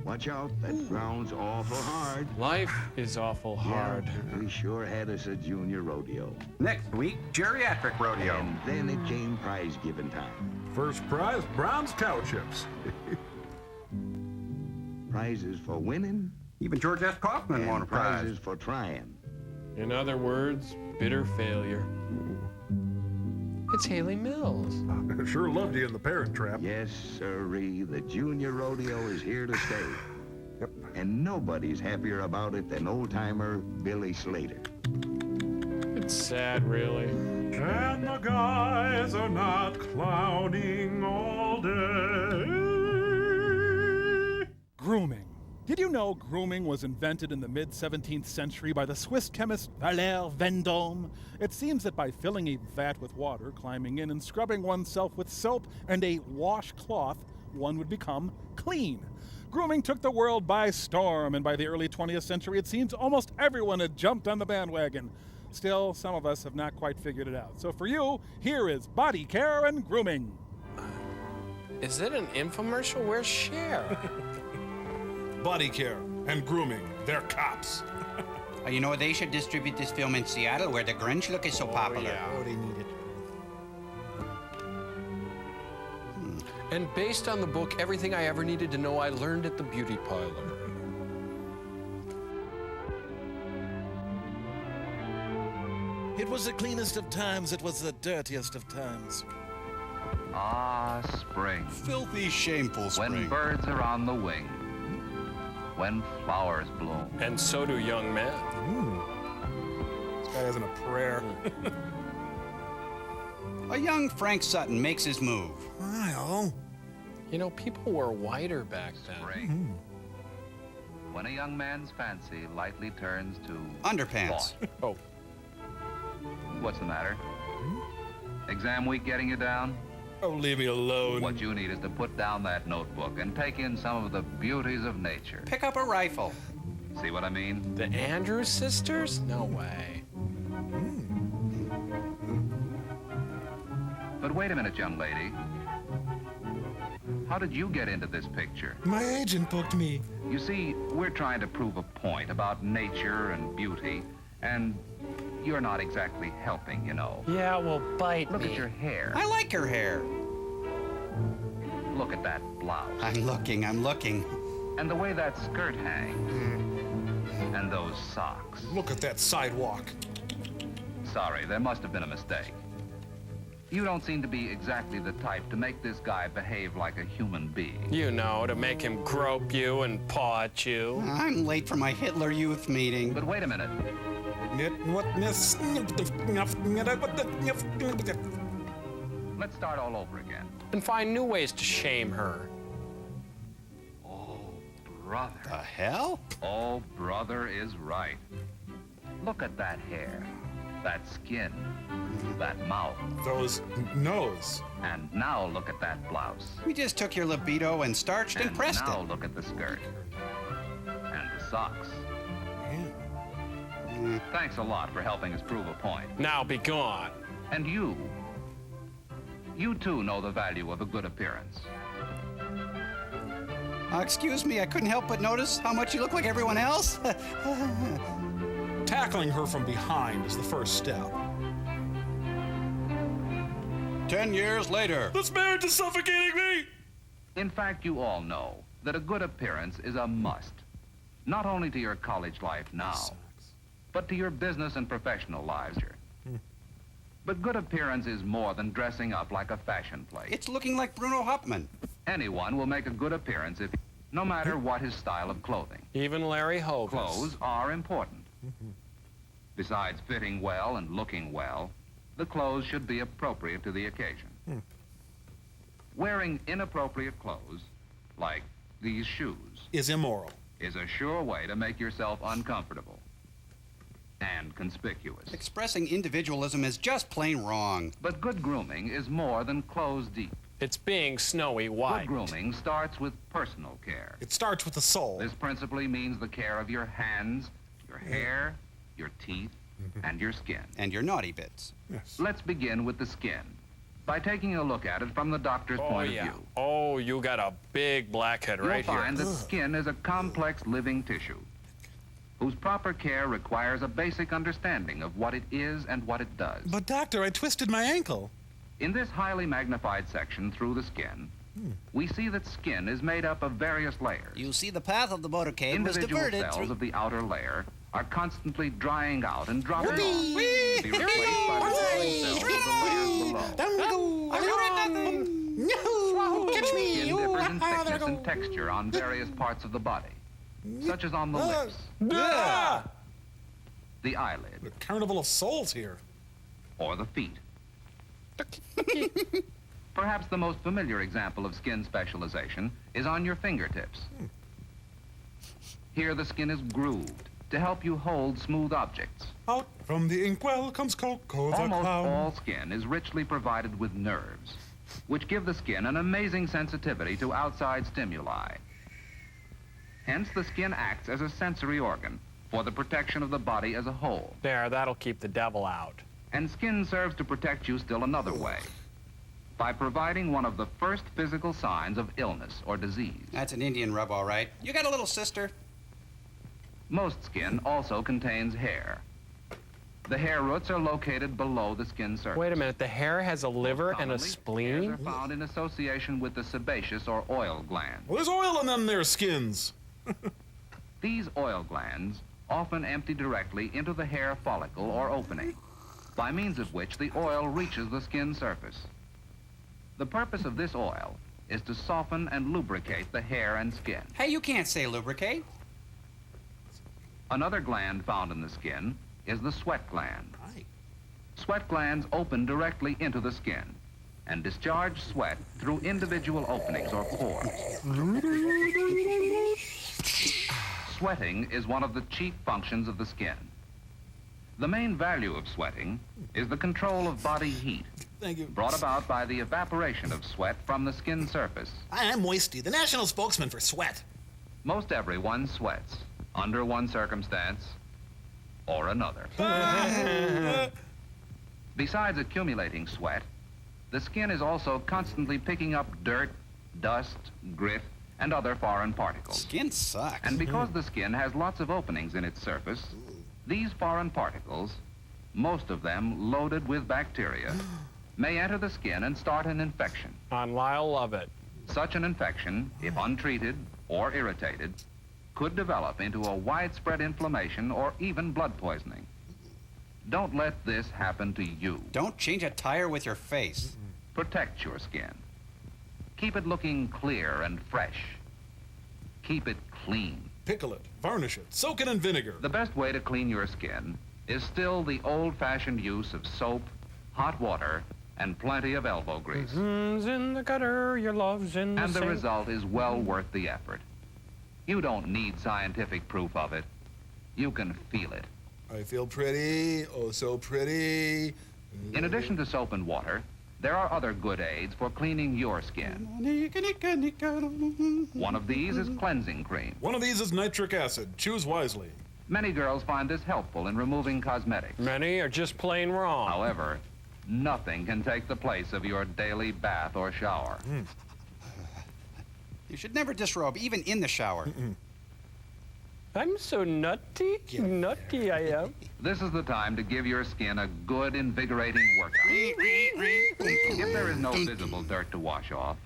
Watch out, that ground's awful hard. Life is awful hard. Yeah, we sure had us a junior rodeo. Next week, geriatric rodeo. And then it came prize giving time. First prize, Brown's cow chips. Prizes for winning. Even George S. Kaufman won a And prize. prizes for trying. In other words, bitter failure. It's Haley Mills. Sure loved you in the Parent Trap. Yes, sirree, the junior rodeo is here to stay. Yep. And nobody's happier about it than old-timer Billy Slater. It's sad, really. And the guys are not clowning all day. Grooming. Did you know grooming was invented in the mid-17th century by the Swiss chemist Valère Vendôme? It seems that by filling a vat with water, climbing in and scrubbing oneself with soap and a washcloth, one would become clean. Grooming took the world by storm, and by the early 20th century, it seems almost everyone had jumped on the bandwagon. Still, some of us have not quite figured it out. So for you, here is body care and grooming. Is it an infomercial? Where's Cher? Body care and grooming. They're cops. You know, they should distribute this film in Seattle where the Grinch look is so popular. Yeah. Oh, they need it. And based on the book, everything I ever needed to know, I learned at the beauty parlor. It was the cleanest of times, it was the dirtiest of times. Ah, spring. Filthy, shameful spring. When birds are on the wing. When flowers bloom. And so do young men. This guy isn't a prayer. A young Frank Sutton makes his move. Well, you know, people were whiter back then. Spring. When a young man's fancy lightly turns to Underpants. Oh. What's the matter? Exam week getting you down? Oh, leave me alone. What you need is to put down that notebook and take in some of the beauties of nature. Pick up a rifle. See what I mean? The Andrews sisters? No way. But wait a minute, young lady. How did you get into this picture? My agent booked me. You see, we're trying to prove a point about nature and beauty, and you're not exactly helping, you know. Yeah, well, bite Look me. at your hair. I like her hair. Look at that blouse. I'm looking. And the way that skirt hangs. And those socks. Look at that sidewalk. Sorry, there must have been a mistake. You don't seem to be exactly the type to make this guy behave like a human being. You know, to make him grope you and paw at you. I'm late for my Hitler Youth meeting. But wait a minute. Let's start all over again. And find new ways to shame her. Oh, brother. The hell? Oh, brother is right. Look at that hair, that skin, that mouth. Those nose. And now look at that blouse. We just took your libido and starched and pressed now it. Look at the skirt. And the socks. Thanks a lot for helping us prove a point. Now be gone. And you too know the value of a good appearance. Excuse me, I couldn't help but notice how much you look like everyone else. Tackling her from behind is the first step. 10 years later. This marriage is suffocating me! In fact, you all know that a good appearance is a must. Not only to your college life now, but to your business and professional lives. But good appearance is more than dressing up like a fashion plate. It's looking like Bruno Hauptmann. Anyone will make a good appearance if, no matter what his style of clothing. Even Larry Hovis. Clothes are important. Besides fitting well and looking well, the clothes should be appropriate to the occasion. Wearing inappropriate clothes, like these shoes, is immoral. Is a sure way to make yourself uncomfortable and conspicuous. Expressing individualism is just plain wrong. But good grooming is more than clothes deep. It's being snowy white. Good grooming starts with personal care. It starts with the soul. This principally means the care of your hands, your hair, your teeth, and your skin. And your naughty bits. Yes. Let's begin with the skin by taking a look at it from the doctor's point of view. Oh, you got a big blackhead right You'll find here. that skin is a complex living tissue whose proper care requires a basic understanding of what it is and what it does. But doctor, I twisted my ankle. In this highly magnified section through the skin, we see that skin is made up of various layers. You see the path of the motorcade was Individual diverted cells through... of the outer layer are constantly drying out and dropping off Whoopee! to be replaced by the growing cells of the layers below. Catch me! Skin differs in thickness and texture on various parts of the body, such as on the lips, the eyelid, The carnival of souls here. or the feet. Perhaps the most familiar example of skin specialization is on your fingertips. Here the skin is grooved to help you hold smooth objects. Out from the inkwell comes Coco the Almost clown. all skin is richly provided with nerves, which give the skin an amazing sensitivity to outside stimuli. Hence, the skin acts as a sensory organ for the protection of the body as a whole. There, that'll keep the devil out. And skin serves to protect you still another way, by providing one of the first physical signs of illness or disease. That's an Indian rub, all right. You got a little sister? Most skin also contains hair. The hair roots are located below the skin surface. Wait a minute, the hair has a liver and a Hairs spleen? are found in association with the sebaceous or oil glands. Well, there's oil in them there skins. These oil glands often empty directly into the hair follicle or opening, by means of which the oil reaches the skin surface. The purpose of this oil is to soften and lubricate the hair and skin. Hey, you can't say lubricate. Another gland found in the skin is the sweat gland. Sweat glands open directly into the skin and discharge sweat through individual openings or pores. Sweating is one of the chief functions of the skin. The main value of sweating is the control of body heat, Thank you. brought about by the evaporation of sweat from the skin surface. I'm Moisty, the national spokesman for sweat. Most everyone sweats, under one circumstance or another. Besides accumulating sweat, the skin is also constantly picking up dirt, dust, grit, and other foreign particles. Skin sucks. And because the skin has lots of openings in its surface, these foreign particles, most of them loaded with bacteria, may enter the skin and start an infection. On Lyle Lovett. Such an infection, if untreated or irritated, could develop into a widespread inflammation or even blood poisoning. Don't let this happen to you. Don't change a tire with your face. Protect your skin. Keep it looking clear and fresh. Keep it clean. Pickle it, varnish it, soak it in vinegar. The best way to clean your skin is still the old-fashioned use of soap, hot water, and plenty of elbow grease. In the gutter, your love's in the And the sink. result is well worth the effort. You don't need scientific proof of it. You can feel it. I feel pretty, oh so pretty. In addition to soap and water, there are other good aids for cleaning your skin. One of these is cleansing cream. One of these is nitric acid. Choose wisely. Many girls find this helpful in removing cosmetics. Many are just plain wrong. However, nothing can take the place of your daily bath or shower. You should never disrobe, even in the shower. I'm so nutty. Nutty I am. This is the time to give your skin a good, invigorating workout. If there is no visible dirt to wash off,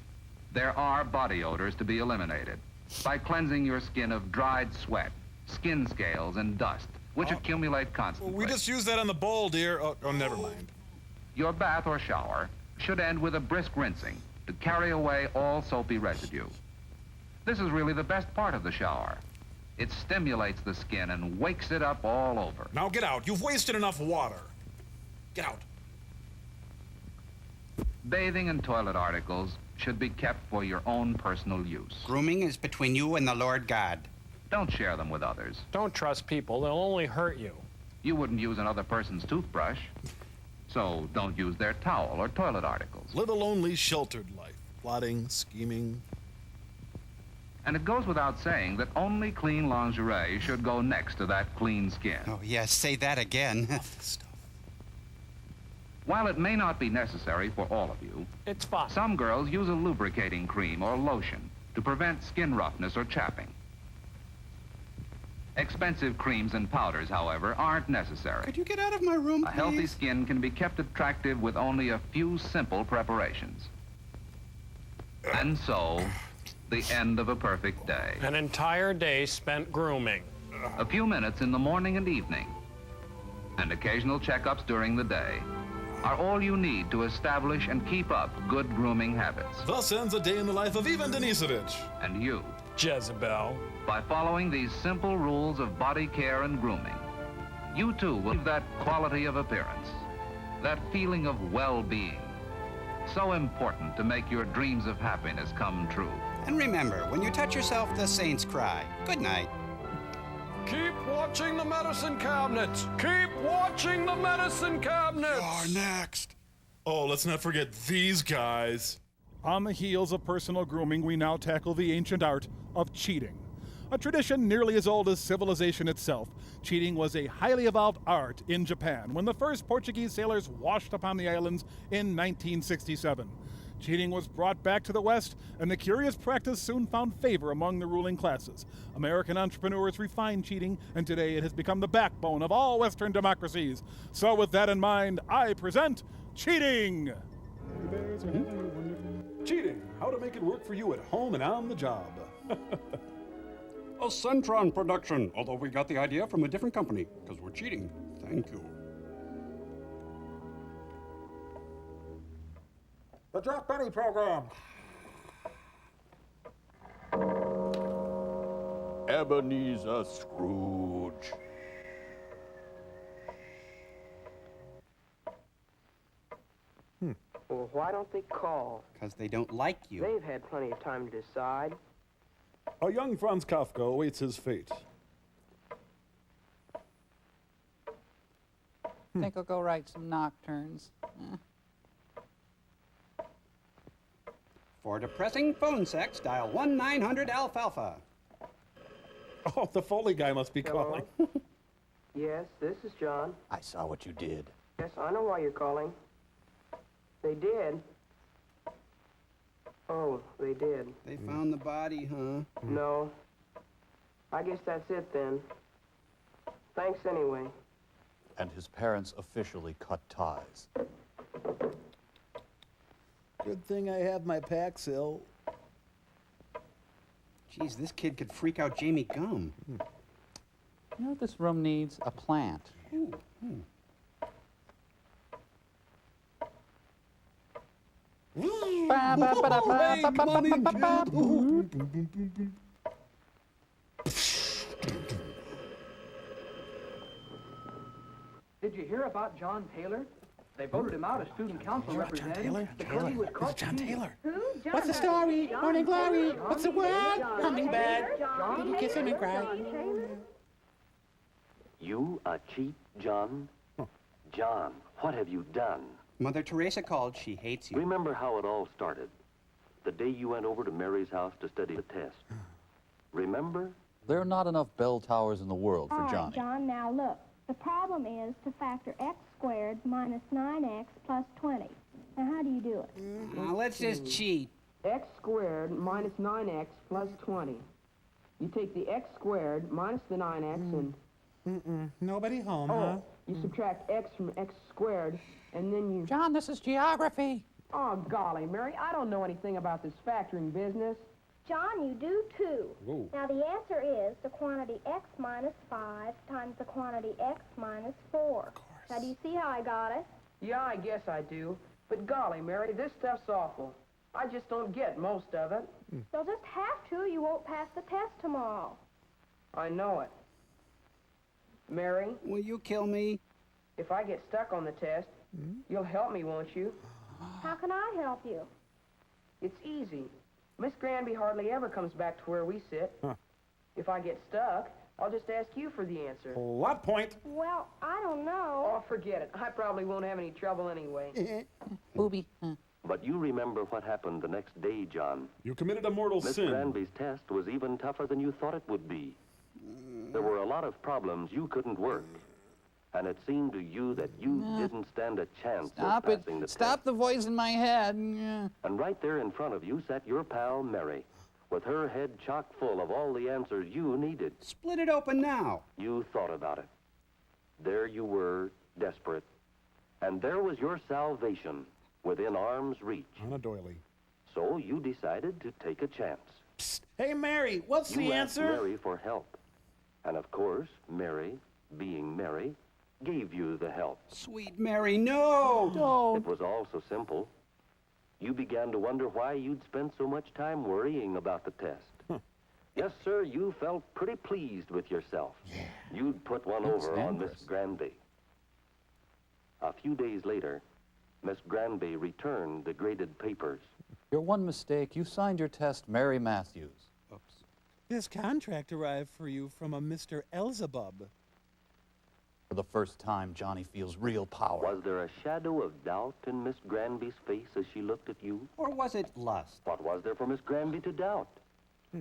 there are body odors to be eliminated by cleansing your skin of dried sweat, skin scales, and dust, which accumulate constantly. Well, we just used that on the bowl, dear. Oh, never mind. Your bath or shower should end with a brisk rinsing to carry away all soapy residue. This is really the best part of the shower. It stimulates the skin and wakes it up all over. Now get out. You've wasted enough water. Get out. Bathing and toilet articles should be kept for your own personal use. Grooming is between you and the Lord God. Don't share them with others. Don't trust people. They'll only hurt you. You wouldn't use another person's toothbrush, so don't use their towel or toilet articles. Live a lonely, sheltered life. Plotting, scheming. And it goes without saying that only clean lingerie should go next to that clean skin. Oh, yes, say that again. While it may not be necessary for all of you, it's fine. Some girls use a lubricating cream or lotion to prevent skin roughness or chapping. Expensive creams and powders, however, aren't necessary. Could you get out of my room, A healthy skin can be kept attractive with only a few simple preparations. And so, the end of a perfect day. An entire day spent grooming. A few minutes in the morning and evening, and occasional checkups during the day are all you need to establish and keep up good grooming habits. Thus ends a day in the life of Ivan Denisovich. And you, Jezebel. By following these simple rules of body care and grooming, you too will have that quality of appearance, that feeling of well-being, so important to make your dreams of happiness come true. And remember, when you touch yourself, the saints cry. Good night. Keep watching the medicine cabinets. Keep watching the medicine cabinets. You're next. Oh, let's not forget these guys. On the heels of personal grooming, we now tackle the ancient art of cheating. A tradition nearly as old as civilization itself, cheating was a highly evolved art in Japan when the first Portuguese sailors washed upon the islands in 1967. Cheating was brought back to the West, and the curious practice soon found favor among the ruling classes. American entrepreneurs refined cheating, and today it has become the backbone of all Western democracies. So with that in mind, I present Cheating! Cheating, how to make it work for you at home and on the job. A Centron production, although we got the idea from a different company, because we're cheating. Thank you. The Jack Benny program. Ebenezer Scrooge. Well, why don't they call? Because they don't like you. They've had plenty of time to decide. A young Franz Kafka awaits his fate. Think I'll go write some nocturnes. For depressing phone sex, dial 1-900-ALFALFA. Oh, the Foley guy must be calling. Yes, this is John. I saw what you did. Yes, I know why you're calling. They did. Oh, they did. They found the body, huh? No. I guess that's it then. Thanks anyway. And his parents officially cut ties. Good thing I have my Paxil. Geez, this kid could freak out Jamie Gum. You know what this room needs? A plant. Ooh. Did you hear about John Taylor? They voted him out as student council representative because he was caught cheating. What's the story? Morning glory. What's the word? Hummingbird. Did you kiss him and cry? You a cheat, John? John, what have you done? Mother Teresa called. She hates you. Remember how it all started? The day you went over to Mary's house to study the test. Remember? There are not enough bell towers in the world for All right, Johnny. John, now look. The problem is to factor x squared minus 9x plus 20. Now, how do you do it? Now, let's just cheat. X squared minus 9x plus 20. You take the x squared minus the 9x and... Nobody home, Oh, you subtract x from x squared, and then you... John, this is geography. Oh, golly, Mary, I don't know anything about this factoring business. John, you do too. Whoa. Now, the answer is the quantity x minus 5 times the quantity x minus 4. Now, do you see how I got it? Yeah, I guess I do. But golly, Mary, this stuff's awful. I just don't get most of it. You'll just have to. You won't pass the test tomorrow. I know it. Mary? Will you kill me? If I get stuck on the test, you'll help me, won't you? How can I help you? It's easy. Miss Granby hardly ever comes back to where we sit. If I get stuck, I'll just ask you for the answer. What point? Well, I don't know. Oh, forget it. I probably won't have any trouble anyway. Booby. But you remember what happened the next day, John. You committed a mortal Miss sin. Granby's test was even tougher than you thought it would be. There were a lot of problems you couldn't work. And it seemed to you that you didn't stand a chance Stop of it. passing the Stop the voice in my head. And right there in front of you sat your pal, Mary, with her head chock full of all the answers you needed. Split it open now. You thought about it. There you were, desperate. And there was your salvation within arm's reach. On a doily. So you decided to take a chance. Psst. Hey, Mary, what's You the asked answer? Mary for help. And of course, Mary, being Mary, gave you the help. Sweet Mary, no! It was all so simple. You began to wonder why you'd spent so much time worrying about the test. Yes, sir, you felt pretty pleased with yourself. Yeah. You'd put one over on Miss Granby. A few days later, Miss Granby returned the graded papers. Your one mistake, you signed your test Mary Matthews. Oops. This contract arrived for you from a Mr. Elzebub. For the first time, Johnny feels real power. Was there a shadow of doubt in Miss Granby's face as she looked at you? Or was it lust? What was there for Miss Granby to doubt?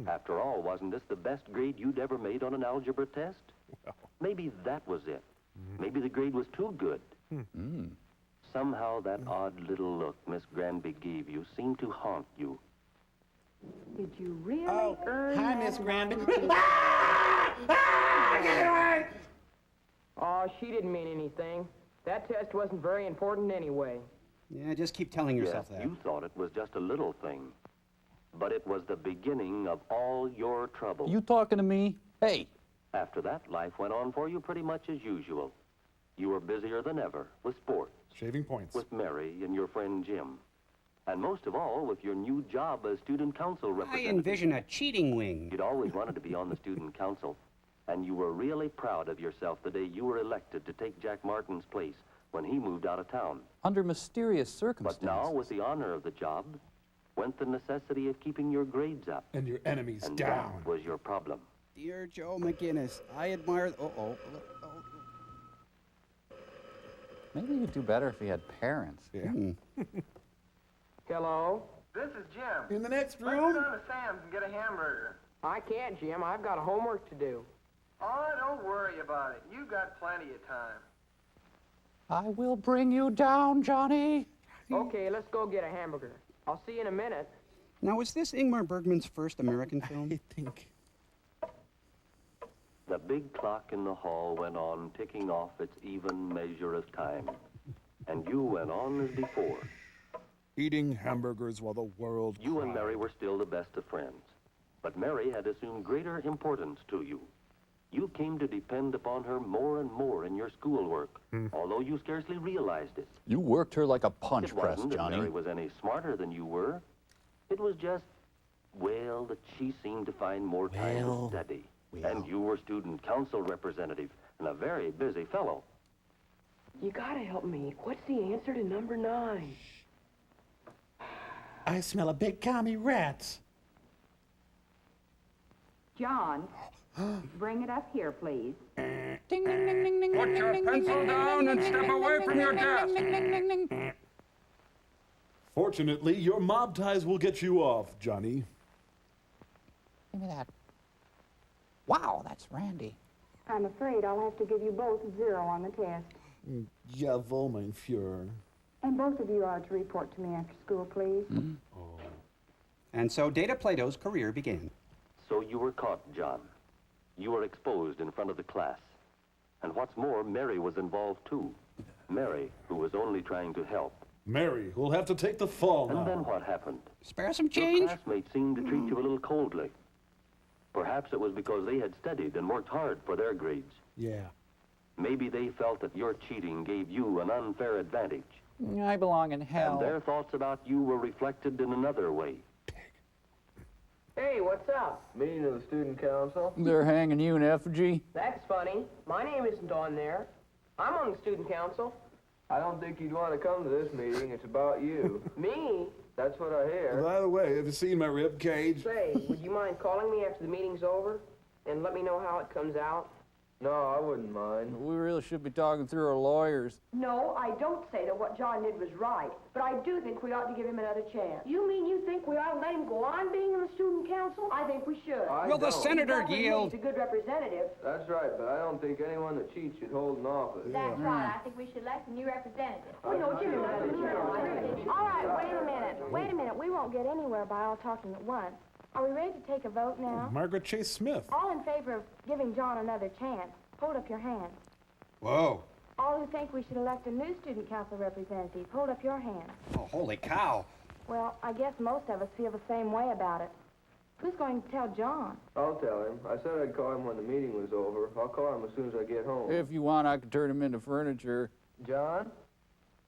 After all, wasn't this the best grade you'd ever made on an algebra test? Well. Maybe that was it. Maybe the grade was too good. Somehow that odd little look Miss Granby gave you seemed to haunt you. Did you really earn Hi, that Miss Granby. Oh, she didn't mean anything. That test wasn't very important anyway. Yeah, just keep telling yourself Yes, that. you thought it was just a little thing. But it was the beginning of all your trouble. You talking to me? Hey! After that, life went on for you pretty much as usual. You were busier than ever with sports. Shaving points. With Mary and your friend Jim. And most of all, with your new job as student council I representative. envision a cheating wing. You'd always wanted to be on the student council. And you were really proud of yourself the day you were elected to take Jack Martin's place when he moved out of town. Under mysterious circumstances. But now, with the honor of the job, went the necessity of keeping your grades up. And your enemies And down. that was your problem. Dear Joe McGinnis, I admire... Maybe you'd do better if he had parents. Yeah. Hello? This is Jim. In the next Let's room? go down to Sam's and get a hamburger. I can't, Jim. I've got homework to do. Oh, don't worry about it. You got plenty of time. I will bring you down, Johnny. Okay, let's go get a hamburger. I'll see you in a minute. Now, was this Ingmar Bergman's first American film? I think. The big clock in the hall went on ticking off its even measure of time. And you went on as before. Eating hamburgers while the world You and cried. Mary were still the best of friends. But Mary had assumed greater importance to you. You came to depend upon her more and more in your schoolwork, although you scarcely realized it. You worked her like a punch It press, wasn't that Johnny. Mary was any smarter than you were. It was just, well, that she seemed to find more time to study. And you were student council representative and a very busy fellow. You gotta help me. What's the answer to number 9? I smell a big commie rat. John, bring it up here, please. Put your pencil down and step away from your desk. Fortunately, your mob ties will get you off, Johnny. Give me that. Wow, that's Randy. I'm afraid I'll have to give you both 0 on the test. Jawohl, mein Führer. And both of you are to report to me after school, please. And so Data Plato's career began. So you were caught, John. You were exposed in front of the class. And what's more, Mary was involved too. Mary, who was only trying to help. Mary, we'll have to take the fall now. And then what happened? Spare some Your change? classmates seemed to treat you a little coldly. Perhaps it was because they had studied and worked hard for their grades. Yeah. Maybe they felt that your cheating gave you an unfair advantage. I belong in hell. And their thoughts about you were reflected in another way. Hey, what's up? Meeting of the student council. They're hanging you in effigy. That's funny. My name isn't on there. I'm on the student council. I don't think you'd want to come to this meeting. It's about you. Me? That's what I hear. By the way, have you seen my rib cage? Say, would you mind calling me after the meeting's over and let me know how it comes out? No, I wouldn't mind. We really should be talking through our lawyers. No, I don't say that what John did was right, but I do think we ought to give him another chance. You mean you think we ought to let him go on being in the student council? I think we should. Will the senator yield? He's a good representative. That's right, but I don't think anyone that cheats should hold an office. That's right. I think we should elect a new representative. Oh, no, give him another chance. All right, wait a minute. Wait a minute. We won't get anywhere by all talking at once. Are we ready to take a vote now? Margaret Chase Smith. All in favor of giving John another chance, hold up your hand. Whoa. All who think we should elect a new student council representative, hold up your hand. Oh, holy cow. Well, I guess most of us feel the same way about it. Who's going to tell John? I'll tell him. I said I'd call him when the meeting was over. I'll call him as soon as I get home. If you want, I could turn him into furniture. John,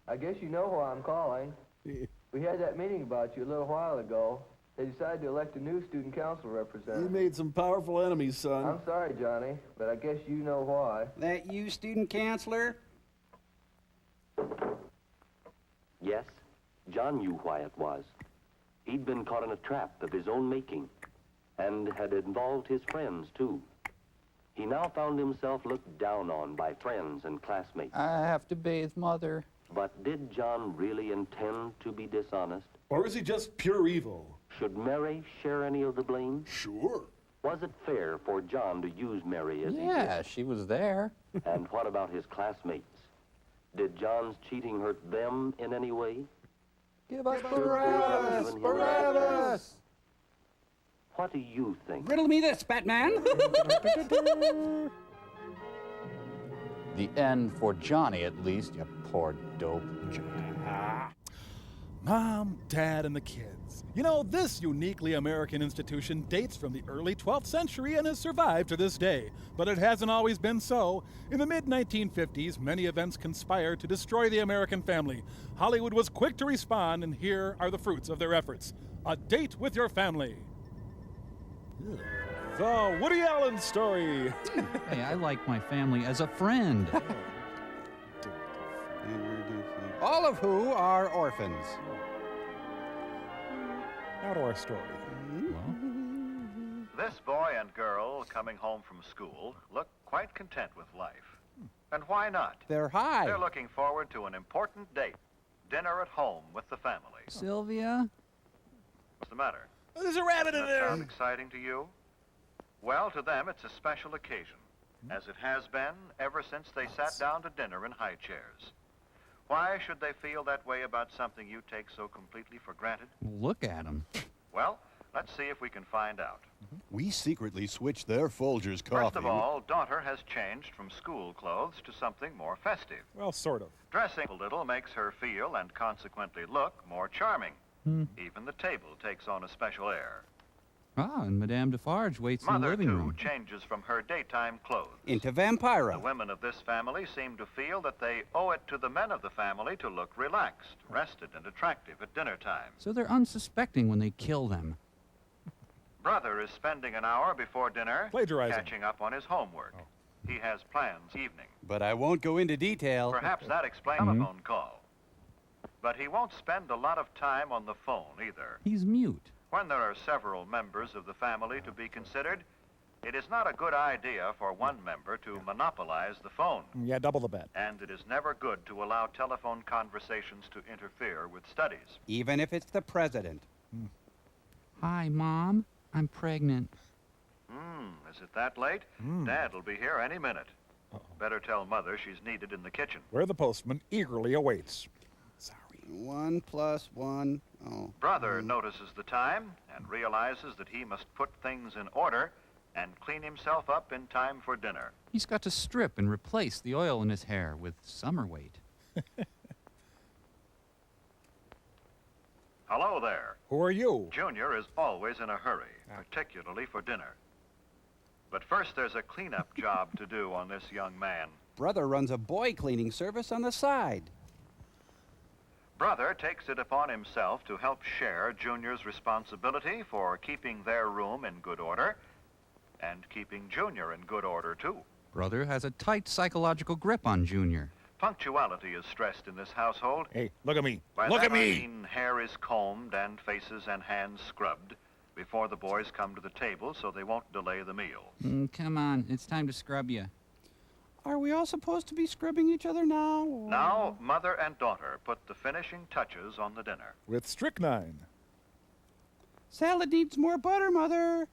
I guess you know why I'm calling. We had that meeting about you a little while ago. They decided to elect a new student council You representative. made some powerful enemies, son. I'm sorry, Johnny, but I guess you know why. That you, student counselor? Yes, John knew why it was. He'd been caught in a trap of his own making. and had involved his friends, too. He now found himself looked down on by friends and classmates. I have to bathe, Mother. But did John really intend to be dishonest? Or is he just pure evil? Should Mary share any of the blame? Sure. Was it fair for John to use Mary as he did? Yeah, she was there. And what about his classmates? Did John's cheating hurt them in any way? Give us Should Barabbas! given him Barabbas! What do you think? Riddle me this, Batman. The end for Johnny, at least, you poor dope. Mom, Dad, and the kids. You know, this uniquely American institution dates from the early 12th century and has survived to this day. But it hasn't always been so. In the mid-1950s, many events conspired to destroy the American family. Hollywood was quick to respond, and here are the fruits of their efforts. A Date with Your Family. The Woody Allen story. Hey, I like my family as a friend. All of who are orphans. Now to our story. This boy and girl coming home from school look quite content with life. And why not? They're high. They're looking forward to an important date. Dinner at home with the family. Sylvia? What's the matter? There's a rabbit in Does that there. sound exciting to you? Well, to them, it's a special occasion, as it has been ever since they sat down to dinner in high chairs. Why should they feel that way about something you take so completely for granted? Look at him. Well, let's see if we can find out. We secretly switched their Folgers coffee. First of all, daughter has changed from school clothes to something more festive. Well, sort of. Dressing a little makes her feel and consequently look more charming. Even the table takes on a special air. Ah, and Madame Defarge waits in the Mother, living too, room. changes from her daytime clothes. Into The Vampira. women of this family seem to feel that they owe it to the men of the family to look relaxed, rested, and attractive at dinner time. So they're unsuspecting when they kill them. Brother is spending an hour before dinner Plagiarizing. catching up on his homework. He has plans evening. But I won't go into detail. Perhaps that explains the telephone call. But he won't spend a lot of time on the phone either. He's mute. When there are several members of the family to be considered, it is not a good idea for one member to monopolize the phone. Yeah, double the bet. And it is never good to allow telephone conversations to interfere with studies. Even if it's the president. Hi, Mom. I'm pregnant. Is it that late? Dad'll be here any minute. Better tell Mother she's needed in the kitchen. Where the postman eagerly awaits. 1 + 1. Oh. Brother notices the time and realizes that he must put things in order and clean himself up in time for dinner. He's got to strip and replace the oil in his hair with summer weight. Hello there. Who are you? Junior is always in a hurry, particularly for dinner. But first there's a cleanup job to do on this young man. Brother runs a boy cleaning service on the side. Brother takes it upon himself to help share Junior's responsibility for keeping their room in good order and keeping Junior in good order, too. Brother has a tight psychological grip on Junior. Punctuality is stressed in this household. Hey, look at me. By Look that at me. I mean hair is combed and faces and hands scrubbed before the boys come to the table so they won't delay the meal. Come on, it's time to scrub you. Are we all supposed to be scrubbing each other now? Or... Now, mother and daughter put the finishing touches on the dinner. With strychnine. Salad needs more butter, Mother.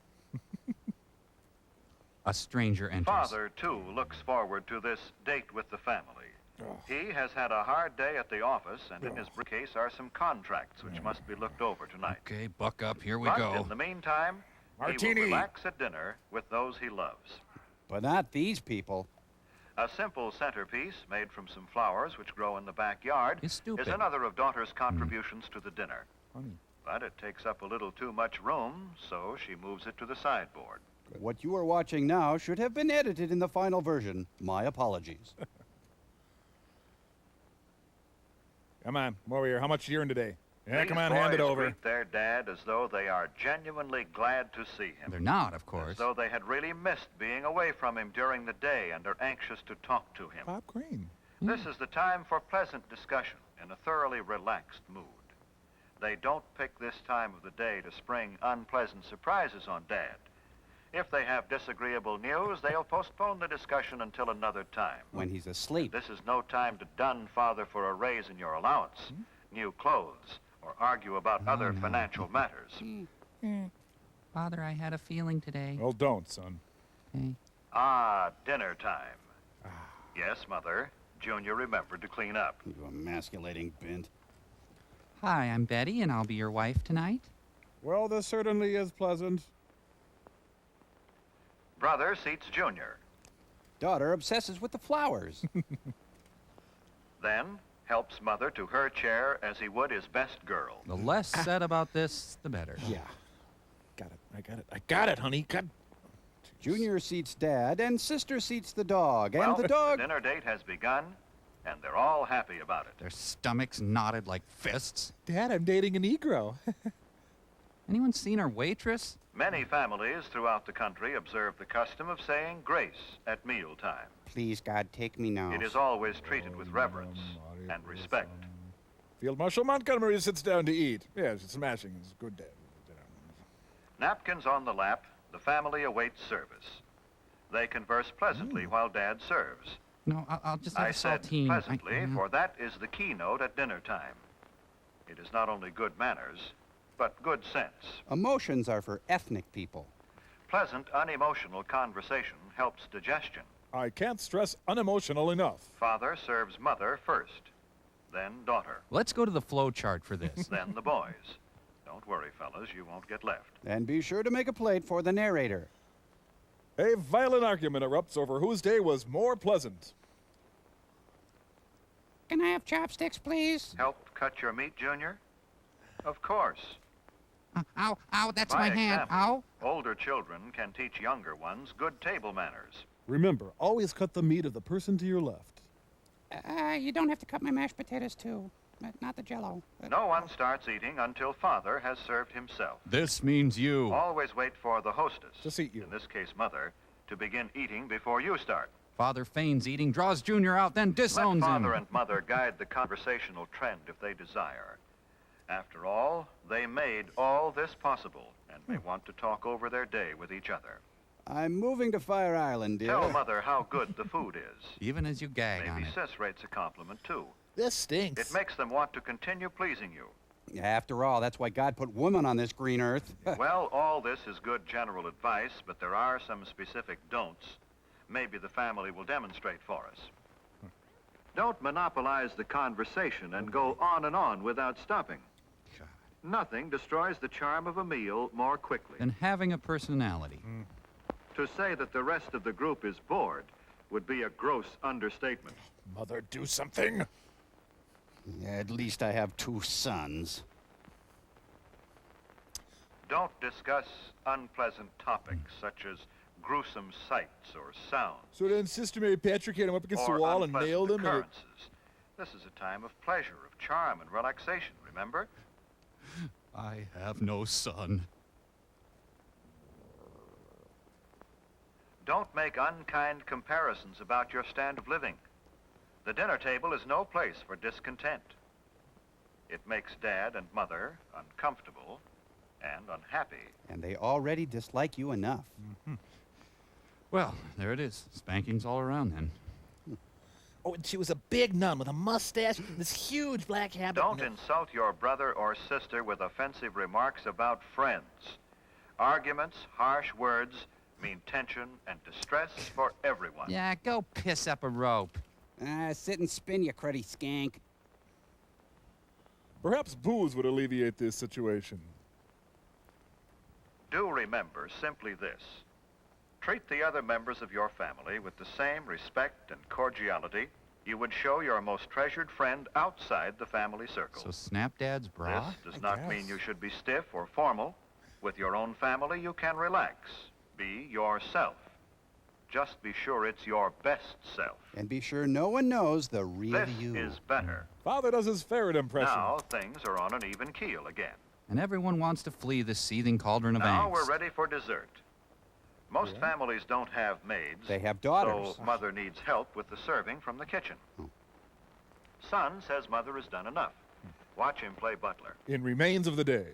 A stranger enters. Father, too, looks forward to this date with the family. He has had a hard day at the office, and in his briefcase are some contracts which must be looked over tonight. Okay, buck up. Here we But go. in the meantime, he Martini. will relax at dinner with those he loves. But not these people. A simple centerpiece made from some flowers which grow in the backyard It's stupid. is another of daughter's contributions to the dinner. Honey. But it takes up a little too much room, so she moves it to the sideboard. What you are watching now should have been edited in the final version. My apologies. Come on, come over here. How much did you earn today? Yeah, These come on, hand it boys over. greet their dad as though they are genuinely glad to see him. They're not, of course. As though they had really missed being away from him during the day and are anxious to talk to him. Bob Crane. This is the time for pleasant discussion in a thoroughly relaxed mood. They don't pick this time of the day to spring unpleasant surprises on Dad. If they have disagreeable news, they'll postpone the discussion until another time. When he's asleep. This is no time to dun Father for a raise in your allowance, new clothes, or argue about other financial matters. Father, I had a feeling today. Well, don't, son. Hey. Dinner time. Yes, Mother. Junior remembered to clean up. You emasculating bint. Hi, I'm Betty, and I'll be your wife tonight. Well, this certainly is pleasant. Brother seats Junior. Daughter obsesses with the flowers. Then helps Mother to her chair as he would his best girl. The less said about this, the better. Yeah. I got it, honey. Junior seats Dad, and Sister seats the dog, and Well, the dog... the dinner date has begun, and they're all happy about it. Their stomachs knotted like fists. Dad, I'm dating a Negro. Anyone seen our waitress? Many families throughout the country observe the custom of saying grace at mealtime. Please, God, take me now. It is always treated with reverence and respect. Field Marshal Montgomery sits down to eat. Yes, it's smashing. It's a good day. Napkins on the lap, the family awaits service. They converse pleasantly while Dad serves. No, I'll just have I a said saltine. pleasantly, for that is the keynote at dinner time. It is not only good manners, but good sense. Emotions are for ethnic people. Pleasant, unemotional conversation helps digestion. I can't stress unemotional enough. Father serves Mother first, then daughter. Let's go to the flow chart for this. Then the boys. Don't worry, fellas, you won't get left. And be sure to make a plate for the narrator. A violent argument erupts over whose day was more pleasant. Can I have chopsticks, please? Help cut your meat, Junior? Of course. Ow, that's By my hand. example, Ow. older children can teach younger ones good table manners. Remember, always cut the meat of the person to your left. You don't have to cut my mashed potatoes, too. Not the Jell-O. No one starts eating until Father has served himself. This means you. Always wait for the hostess, to seat you. In this case, Mother, to begin eating before you start. Father feigns eating, draws Junior out, then disowns Let him. Father and Mother guide the conversational trend if they desire. After all, they made all this possible, and they want to talk over their day with each other. I'm moving to Fire Island, dear. Tell Mother how good the food is. Even as you gag on Maybe it. Sis rates a compliment, too. This stinks. It makes them want to continue pleasing you. After all, that's why God put women on this green earth. Well, all this is good general advice, but there are some specific don'ts. Maybe the family will demonstrate for us. Don't monopolize the conversation and go on and on without stopping. Nothing destroys the charm of a meal more quickly. And having a personality. To say that the rest of the group is bored would be a gross understatement. Mother, do something. At least I have 2 sons. Don't discuss unpleasant topics such as gruesome sights or sounds. So then Sister Mary Patrick hit him up against the or wall and unpleasant nailed him. occurrences. This is a time of pleasure, of charm and relaxation, remember? I have no son. Don't make unkind comparisons about your stand of living. The dinner table is no place for discontent. It makes Dad and Mother uncomfortable and unhappy. And they already dislike you enough. Well, there it is. Spankings all around then. Oh, and she was a big nun with a mustache and this huge black habit. Don't insult your brother or sister with offensive remarks about friends. Arguments, harsh words mean tension and distress for everyone. Yeah, go piss up a rope. Sit and spin, you cruddy skank. Perhaps booze would alleviate this situation. Do remember simply this. Treat the other members of your family with the same respect and cordiality you would show your most treasured friend outside the family circle. So snap Dad's bra? This does not mean you should be stiff or formal. With your own family, you can relax. Be yourself. Just be sure it's your best self. And be sure no one knows the real This you. is better. Father does his ferret impression. Now things are on an even keel again. And everyone wants to flee this seething cauldron of Now angst. we're ready for dessert. Most families don't have maids. They have daughters. So Mother needs help with the serving from the kitchen. Son says Mother has done enough. Watch him play butler. In Remains of the Day.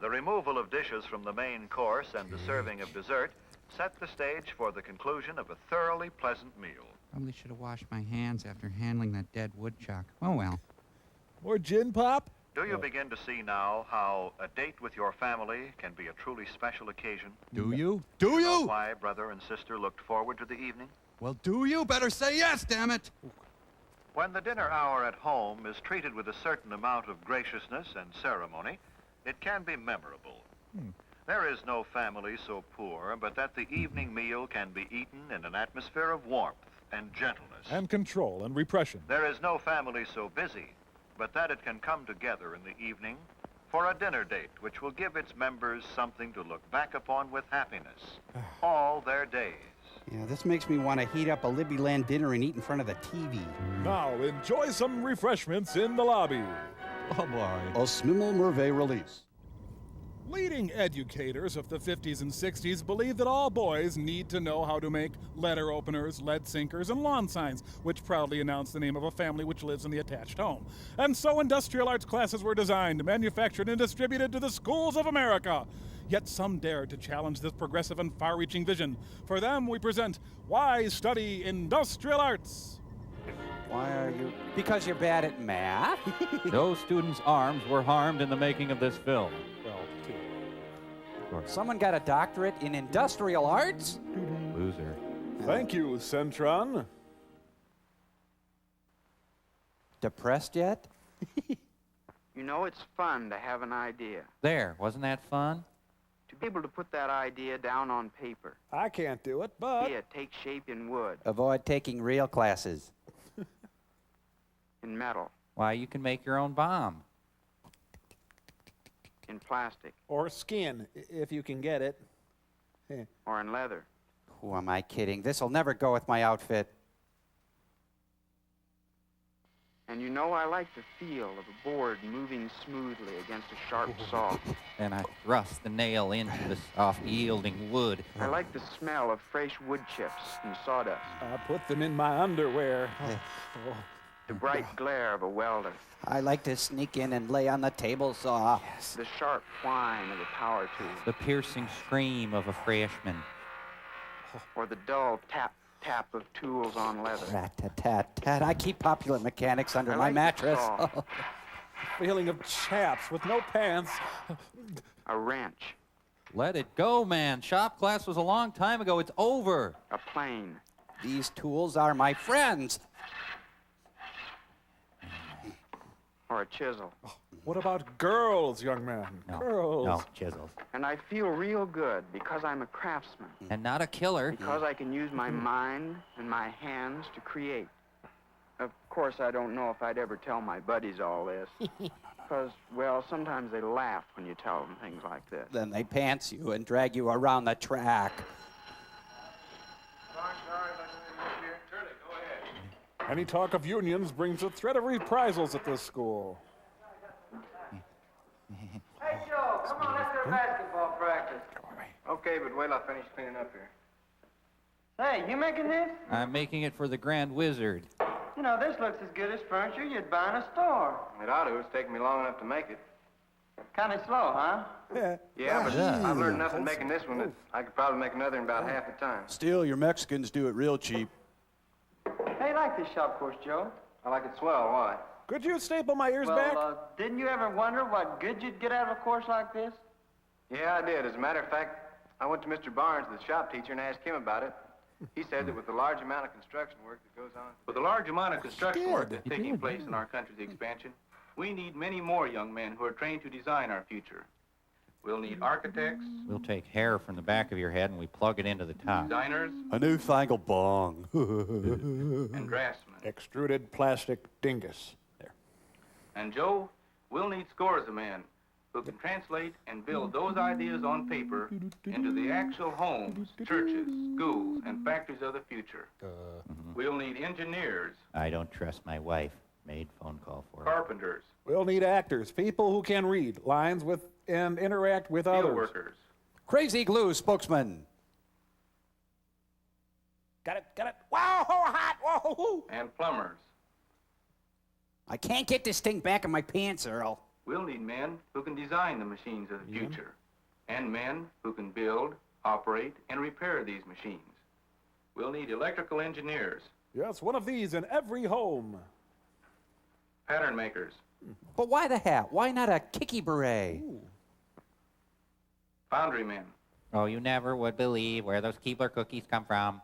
The removal of dishes from the main course and the serving of dessert set the stage for the conclusion of a thoroughly pleasant meal. Probably should have washed my hands after handling that dead woodchuck. Oh, well. More gin pop? Do you begin to see now how a date with your family can be a truly special occasion? Do you? Do you know why brother and sister looked forward to the evening? Well, do you? Better say yes, damn it! When the dinner hour at home is treated with a certain amount of graciousness and ceremony, it can be memorable. There is no family so poor but that the evening meal can be eaten in an atmosphere of warmth and gentleness. And control and repression. There is no family so busy but that it can come together in the evening for a dinner date which will give its members something to look back upon with happiness all their days. Yeah, this makes me want to heat up a Libby Land dinner and eat in front of the TV. Now, enjoy some refreshments in the lobby. Oh, boy. A Smimmel Mervet release. Leading educators of the 50s and 60s believed that all boys need to know how to make letter openers, lead sinkers, and lawn signs, which proudly announce the name of a family which lives in the attached home. And so industrial arts classes were designed, manufactured, and distributed to the schools of America. Yet some dared to challenge this progressive and far-reaching vision. For them, we present Why Study Industrial Arts? Why are you? Because you're bad at math? No students' arms were harmed in the making of this film. Well, Someone got a doctorate in industrial arts? Loser. Thank you, Centron. Depressed yet? You know, it's fun to have an idea. There, wasn't that fun? To be able to put that idea down on paper. I can't do it, but... See it take shape in wood. Avoid taking real classes. In metal. Why, you can make your own bomb. In plastic. Or skin, if you can get it. Or in leather. Who am I kidding? This'll never go with my outfit. And you know, I like the feel of a board moving smoothly against a sharp saw. Then I thrust the nail into the soft-yielding wood. I like the smell of fresh wood chips and sawdust. I put them in my underwear. The bright glare of a welder. I like to sneak in and lay on the table saw. Yes. The sharp whine of a power tool. The piercing scream of a freshman. Or the dull tap of tools on leather. Rat-tat-tat-tat. I keep Popular Mechanics under my mattress. Feeling of chaps with no pants. A wrench. Let it go, man. Shop class was a long time ago. It's over. A plane. These tools are my friends. Or a chisel. What about girls, young man? No, girls. No, chisels. And I feel real good because I'm a craftsman. And not a killer. Because I can use my mind and my hands to create. Of course, I don't know if I'd ever tell my buddies all this. Because, well, sometimes they laugh when you tell them things like this. Then they pants you and drag you around the track. Any talk of unions brings a threat of reprisals at this school. Hey, Joe, come on, let's go to basketball practice. Okay, but wait till I finish cleaning up here. Hey, you making this? I'm making it for the Grand Wizard. You know, this looks as good as furniture you'd buy in a store. It ought to. It's taken me long enough to make it. Kind of slow, huh? Yeah, but I've learned enough in making this one that I could probably make another in about half the time. Still, your Mexicans do it real cheap. Hey, you like this shop course, Joe? I like it swell. Why? Could you staple my ears back? Didn't you ever wonder what good you'd get out of a course like this? Yeah, I did. As a matter of fact, I went to Mr. Barnes, the shop teacher, and asked him about it. He said that with the large amount of construction work that goes on... With the large amount of construction work that's taking place in our country's expansion, we need many more young men who are trained to design our future. We'll need architects. We'll take hair from the back of your head and we plug it into the top. Designers. A newfangled bong. And draftsmen. Extruded plastic dingus. There. And Joe, we'll need scores of men who can translate and build those ideas on paper into the actual homes, churches, schools, and factories of the future. We'll need engineers. I don't trust my wife. Made phone call for her. Carpenters. We'll need actors, people who can read lines with and interact with others. Workers. Crazy glue spokesman. Got it. Wow, hot, whoa. And plumbers. I can't get this thing back in my pants, Earl. We'll need men who can design the machines of the future, and men who can build, operate, and repair these machines. We'll need electrical engineers, Yes, one of these in every home. pattern makers, But why the hat? Why not a kicky beret? foundry men, Oh, you never would believe where those Keebler cookies come from.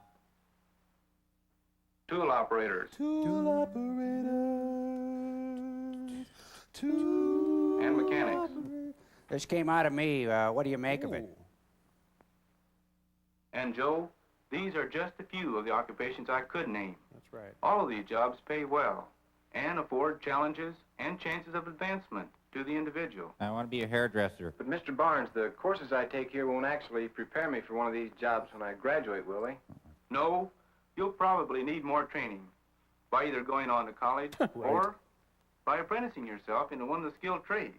tool operators, Tool operators. and mechanics. This came out of me. What do you make of it? And Joe, these are just a few of the occupations I could name. That's right. All of these jobs pay well and afford challenges and chances of advancement to the individual. I want to be a hairdresser. But, Mr. Barnes, the courses I take here won't actually prepare me for one of these jobs when I graduate, will they? No, you'll probably need more training by either going on to college or by apprenticing yourself into one of the skilled trades.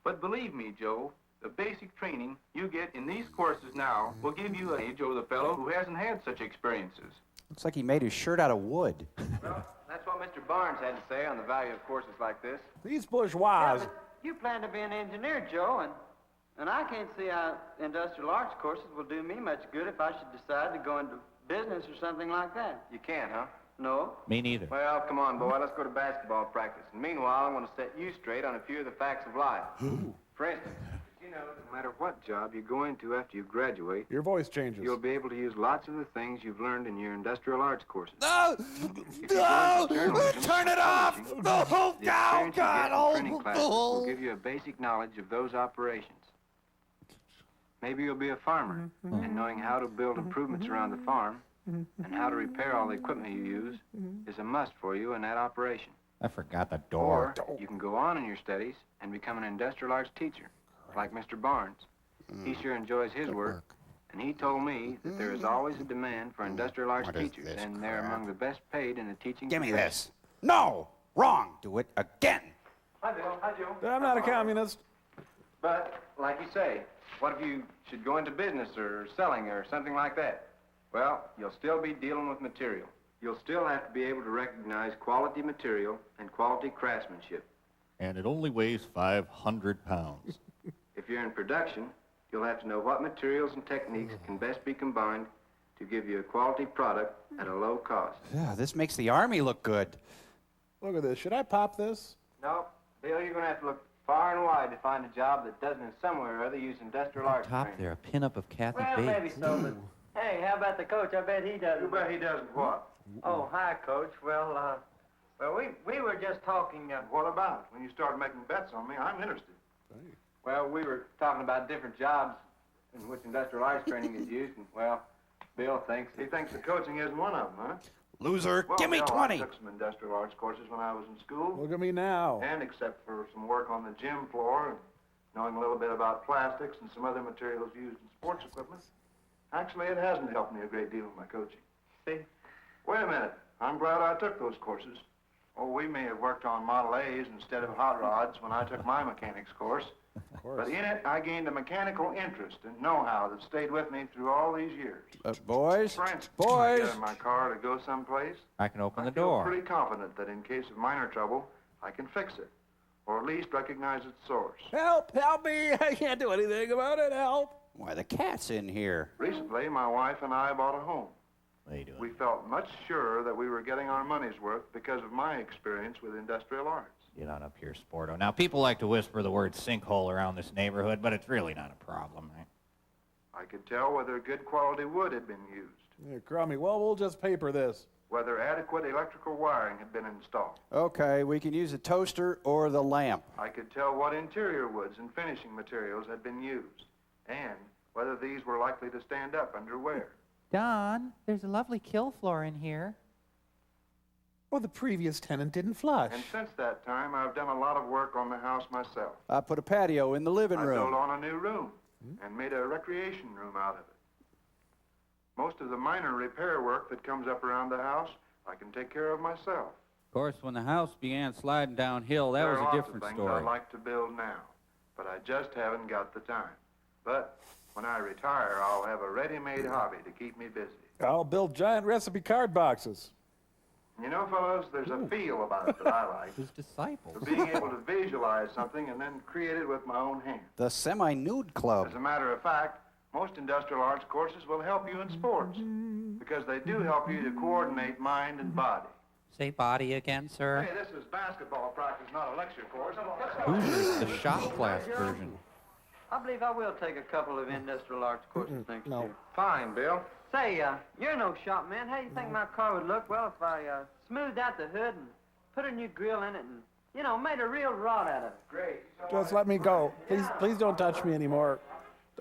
But believe me, Joe, the basic training you get in these courses now will give you an edge over the fellow who hasn't had such experiences. Looks like he made his shirt out of wood. Well, that's what Mr. Barnes had to say on the value of courses like this. These bourgeois. You plan to be an engineer, Joe, and I can't see how industrial arts courses will do me much good if I should decide to go into business or something like that. You can't, huh? No. Me neither. Well, come on, boy. Let's go to basketball practice. And meanwhile, I'm going to set you straight on a few of the facts of life. For instance, you know, no matter what job you go into after you graduate, your voice changes. You'll be able to use lots of the things you've learned in your industrial arts courses. No! No! Turn it off! No! God! God! Printing classes will give you a basic knowledge of those operations. Maybe you'll be a farmer, and knowing how to build improvements around the farm and how to repair all the equipment you use is a must for you in that operation. I forgot the door. Or you can go on in your studies and become an industrial arts teacher, like Mr. Barnes. He sure enjoys his work, and he told me that there is always a demand for industrial arts teachers, and they're among the best paid in the teaching Give me profession. this. No! Wrong! Do it again. Hi, Bill. Hi, Joe. I'm not a communist. But, like you say, what if you should go into business or selling or something like that? Well, you'll still be dealing with material. You'll still have to be able to recognize quality material and quality craftsmanship. And it only weighs 500 pounds. If you're in production, you'll have to know what materials and techniques can best be combined to give you a quality product at a low cost. Yeah, this makes the Army look good. Look at this. Should I pop this? No, Bill, you're going to have to look far and wide to find a job that doesn't in some way or other use industrial arts Top training. there, a pinup of Kathy Well, Bates. maybe so, but hey, how about the coach? I bet he doesn't. You bet he doesn't what? Oh, hi, Coach. Well, we were just talking. What about? When you started making bets on me, I'm interested. Well, we were talking about different jobs in which industrial arts training is used, and, well, Bill thinks... He thinks the coaching isn't one of them, huh? Loser, Well, give me Bill, 20. I took some industrial arts courses when I was in school. Look at me now. And except for some work on the gym floor and knowing a little bit about plastics and some other materials used in sports equipment, actually it hasn't helped me a great deal in my coaching. See? Wait a minute. I'm glad I took those courses. Oh, we may have worked on Model A's instead of hot rods when I took my mechanics course. Of course. But in it, I gained a mechanical interest and know-how that stayed with me through all these years. Boys, For instance, when I boys. get in my car to go someplace, I can open the I feel door. pretty confident that in case of minor trouble, I can fix it, or at least recognize its source. Help! Help me! I can't do anything about it. Help! Why, the cat's in here. Recently, my wife and I bought a home. What are you doing? We felt much surer that we were getting our money's worth because of my experience with industrial arts. Get on up here, Sporto. Now, people like to whisper the word sinkhole around this neighborhood, but it's really not a problem, right? I could tell whether good quality wood had been used, Yeah, crummy. Well, we'll just paper this. whether adequate electrical wiring had been installed. Okay, we can use a toaster or the lamp. I could tell what interior woods and finishing materials had been used, and whether these were likely to stand up under wear. Don, there's a lovely kill floor in here. Well, the previous tenant didn't flush. And since that time, I've done a lot of work on the house myself. I put a patio in the living I room. built on a new room and made a recreation room out of it. Most of the minor repair work that comes up around the house, I can take care of myself. Of course, when the house began sliding downhill, that was There are a lots different of things story. I'd like to build now, but I just haven't got the time. But when I retire, I'll have a ready-made hobby to keep me busy. I'll build giant recipe card boxes. You know, fellows, there's a feel about it that I like. His disciples. Of being able to visualize something and then create it with my own hands. The Semi-Nude Club. As a matter of fact, most industrial arts courses will help you in sports because they do help you to coordinate mind and body. Say body again, sir. Hey, this is basketball practice, not a lecture course. Who's the shop class version? I believe I will take a couple of industrial arts courses next year. Fine, Bill. Say, you're no shop man. How do you think my car would look? Well, if I smoothed out the hood and put a new grill in it and, you know, made a real rod out of it. Great. Just let me go. Please don't touch me anymore.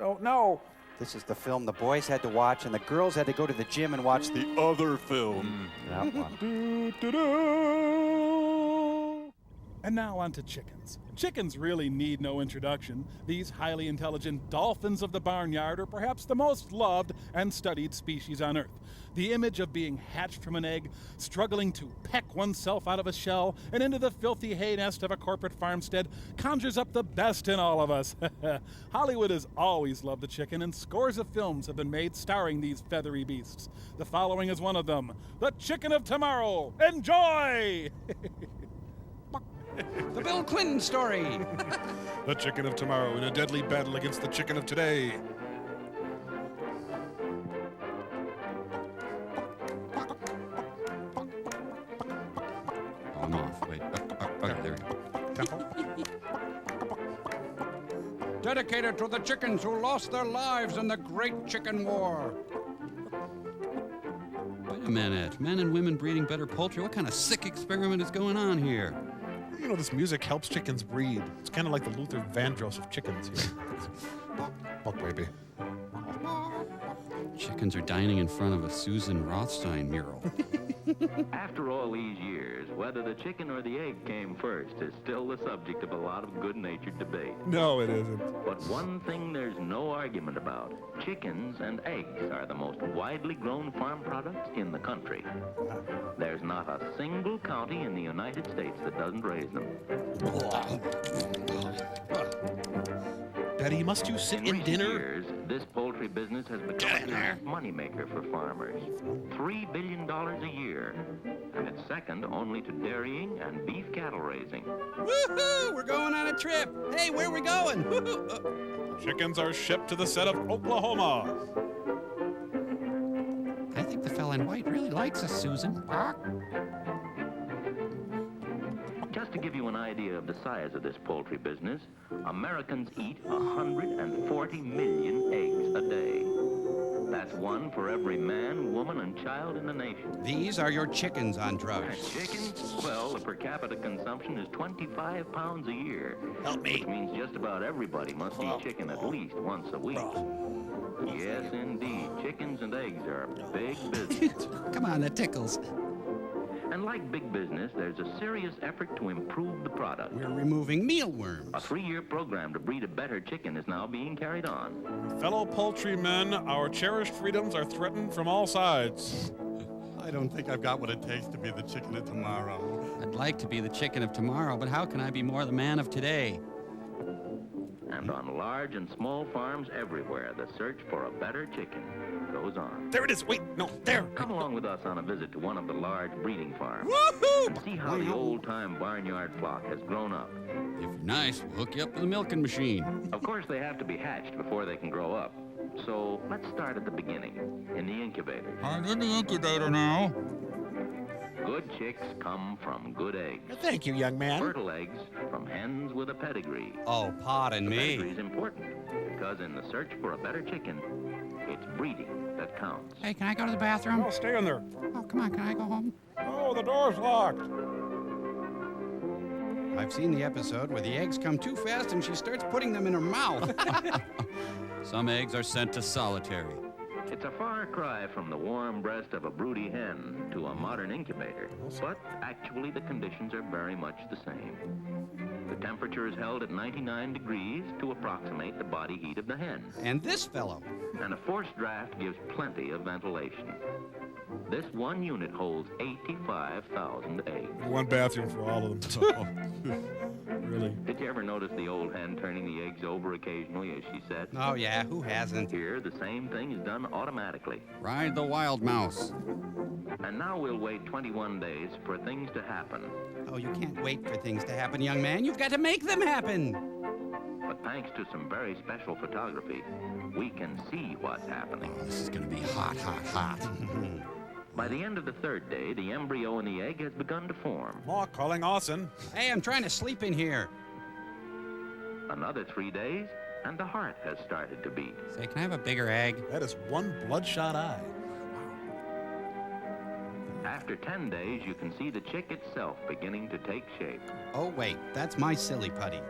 Oh, no. This is the film the boys had to watch, and the girls had to go to the gym and watch the other film. That one. And now on to chickens. Chickens really need no introduction. These highly intelligent dolphins of the barnyard are perhaps the most loved and studied species on Earth. The image of being hatched from an egg, struggling to peck oneself out of a shell and into the filthy hay nest of a corporate farmstead conjures up the best in all of us. Hollywood has always loved the chicken, and scores of films have been made starring these feathery beasts. The following is one of them, The Chicken of Tomorrow. Enjoy! The Bill Clinton story. The chicken of tomorrow in a deadly battle against the chicken of today. Oh, I'm off. Wait. Okay, there we go. Dedicated to the chickens who lost their lives in the Great Chicken War. Wait a minute. Men and women breeding better poultry? What kind of sick experiment is going on here? You know, this music helps chickens breed. It's kind of like the Luther Vandross of chickens here. Look, baby. Chickens are dining in front of a Susan Rothstein mural. After all these years, whether the chicken or the egg came first is still the subject of a lot of good-natured debate. No, it isn't. But one thing there's no argument about. Chickens and eggs are the most widely grown farm products in the country. There's not a single county in the United States that doesn't raise them. Daddy, must you sit in dinner? Years, this poultry business has become a huge moneymaker for farmers. $3 billion a year. And it's second only to dairying and beef cattle raising. Woohoo! We're going on a trip. Hey, where are we going? Chickens are shipped to the set of Oklahoma. I think the fella in white really likes us, Susan. Just to give you an idea of the size of this poultry business, Americans eat 140 million eggs a day. That's one for every man, woman, and child in the nation. These are your chickens on drugs. Chickens? Well, the per capita consumption is 25 pounds a year. Help me. Which means just about everybody must eat chicken at least once a week. Yes, indeed. Chickens and eggs are big business. Come on, that tickles. And like big business, there's a serious effort to improve the product. We're removing mealworms. A 3-year program to breed a better chicken is now being carried on. Fellow poultrymen, our cherished freedoms are threatened from all sides. I don't think I've got what it takes to be the chicken of tomorrow. I'd like to be the chicken of tomorrow, but how can I be more the man of today? And on large and small farms everywhere, the search for a better chicken goes on. There it is. Wait, no, there. Come along with us on a visit to one of the large breeding farms. Woohoo! And see how the old-time barnyard flock has grown up. If you're nice, we'll hook you up with a milking machine. Of course, they have to be hatched before they can grow up. So let's start at the beginning, in the incubator. I'm in the incubator now. Good chicks come from good eggs. Thank you, young man. Fertile eggs from hens with a pedigree. Oh, pardon me. Pedigree is important because in the search for a better chicken, it's breeding that counts. Hey, can I go to the bathroom? No, stay in there. Oh, come on, can I go home? Oh, the door's locked. I've seen the episode where the eggs come too fast and she starts putting them in her mouth. Some eggs are sent to solitary. It's a far cry from the warm breast of a broody hen to a modern incubator, but actually the conditions are very much the same. The temperature is held at 99 degrees to approximate the body heat of the hen. And this fellow. And a forced draft gives plenty of ventilation. This one unit holds 85,000 eggs. One bathroom for all of them. Really? Did you ever notice the old hen turning the eggs over occasionally as she said? Oh, yeah, who hasn't? Here, the same thing is done automatically. Ride the wild mouse. And now we'll wait 21 21 days for things to happen. Oh, you can't wait for things to happen, young man. You've got to make them happen. But thanks to some very special photography, we can see what's happening. Oh, this is going to be hot, hot, hot. By the end of the third day, the embryo in the egg has begun to form. More calling Austin. Hey, I'm trying to sleep in here. Another 3 days, and the heart has started to beat. Say, can I have a bigger egg? That is one bloodshot eye. After 10 days, you can see the chick itself beginning to take shape. Oh, wait, that's my silly putty.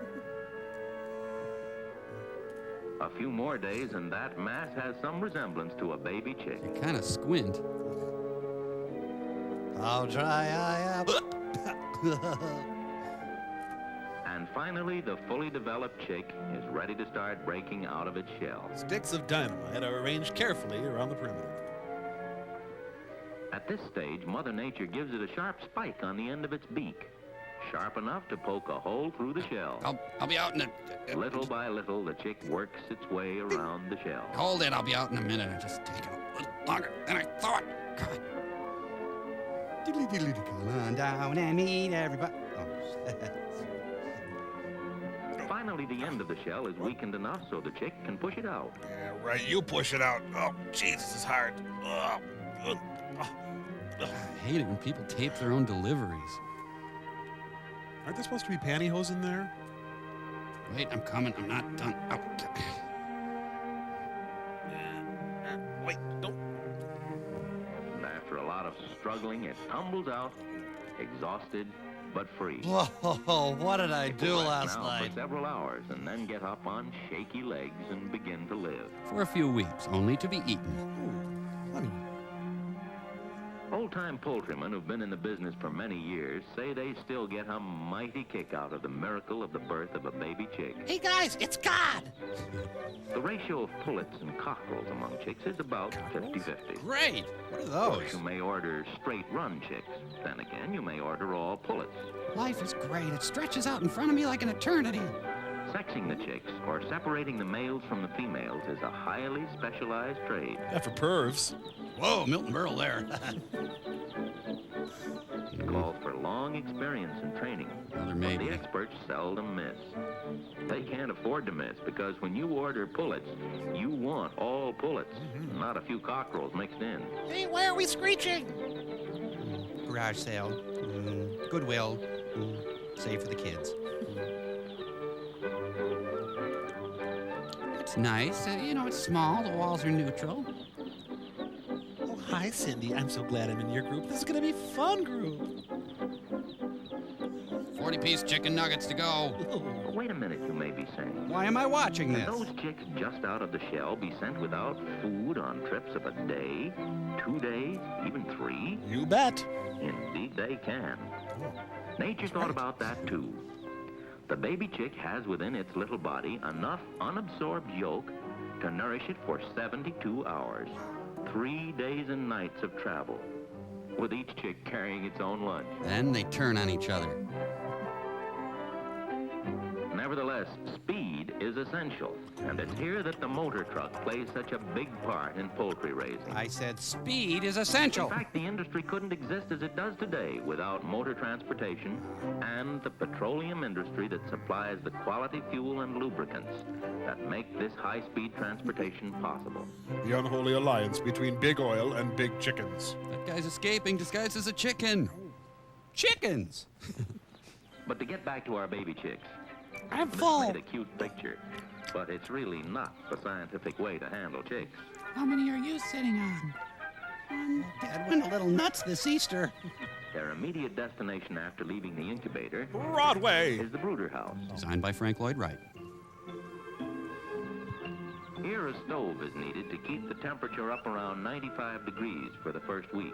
A few more days, and that mass has some resemblance to a baby chick. You kind of squint. How dry I am. And finally, the fully developed chick is ready to start breaking out of its shell. Sticks of dynamite are arranged carefully around the perimeter. At this stage, Mother Nature gives it a sharp spike on the end of its beak, sharp enough to poke a hole through the shell. I'll be out in a... Little by little, the chick works its way around the shell. Hold it, I'll be out in a minute. It's just taking a little longer than I thought. God. Come on down and meet everybody. Oh. Finally, the end of the shell is weakened enough so the chick can push it out. Yeah, right. You push it out. Oh, jeez, this is hard. I hate it when people tape their own deliveries. Aren't there supposed to be pantyhose in there? Wait, I'm coming. I'm not done. Oh. Wait, don't. And after a lot of struggling, it tumbles out, exhausted but free. Whoa, what did I do last now night? For several hours, and then get up on shaky legs and begin to live. For a few weeks, only to be eaten. Honey. Old-time poultrymen who've been in the business for many years say they still get a mighty kick out of the miracle of the birth of a baby chick. Hey, guys, it's God! The ratio of pullets and cockerels among chicks is about 50-50. Great! What are Of those? course, you may order straight-run chicks. Then again, you may order all pullets. Life is great. It stretches out in front of me like an eternity. Sexing the chicks, or separating the males from the females, is a highly specialized trade. Yeah, for pervs. Whoa, Milton Berle there. It calls for long experience and training. Well, But the experts seldom miss. They can't afford to miss, because when you order pullets, you want all pullets, not a few cockerels mixed in. Hey, why are we screeching? Garage sale. Goodwill. Save for the kids. It's nice. It's small. The walls are neutral. Oh, hi, Cindy. I'm so glad I'm in your group. This is going to be fun group. 40-piece chicken nuggets to go. Wait a minute, you may be saying. Why am I watching this? Can those chicks just out of the shell be sent without food on trips of a day, 2 days, even 3? You bet. Indeed they can. Nature thought about that too. The baby chick has within its little body enough unabsorbed yolk to nourish it for 72 hours. 3 days and nights of travel, with each chick carrying its own lunch. Then they turn on each other. Nevertheless, speed is essential, and it's here that the motor truck plays such a big part in poultry raising. I said speed is essential. In fact, the industry couldn't exist as it does today without motor transportation and the petroleum industry that supplies the quality fuel and lubricants that make this high-speed transportation possible. The unholy alliance between big oil and big chickens. That guy's escaping disguised as a chicken. Chickens! But to get back to our baby chicks, I'm this full. made a cute picture, but it's really not the scientific way to handle chicks. How many are you sitting on? Dad went a little nuts this Easter. Their immediate destination after leaving the incubator Broadway is the brooder house. Designed by Frank Lloyd Wright. Here a stove is needed to keep the temperature up around 95 degrees for the first week.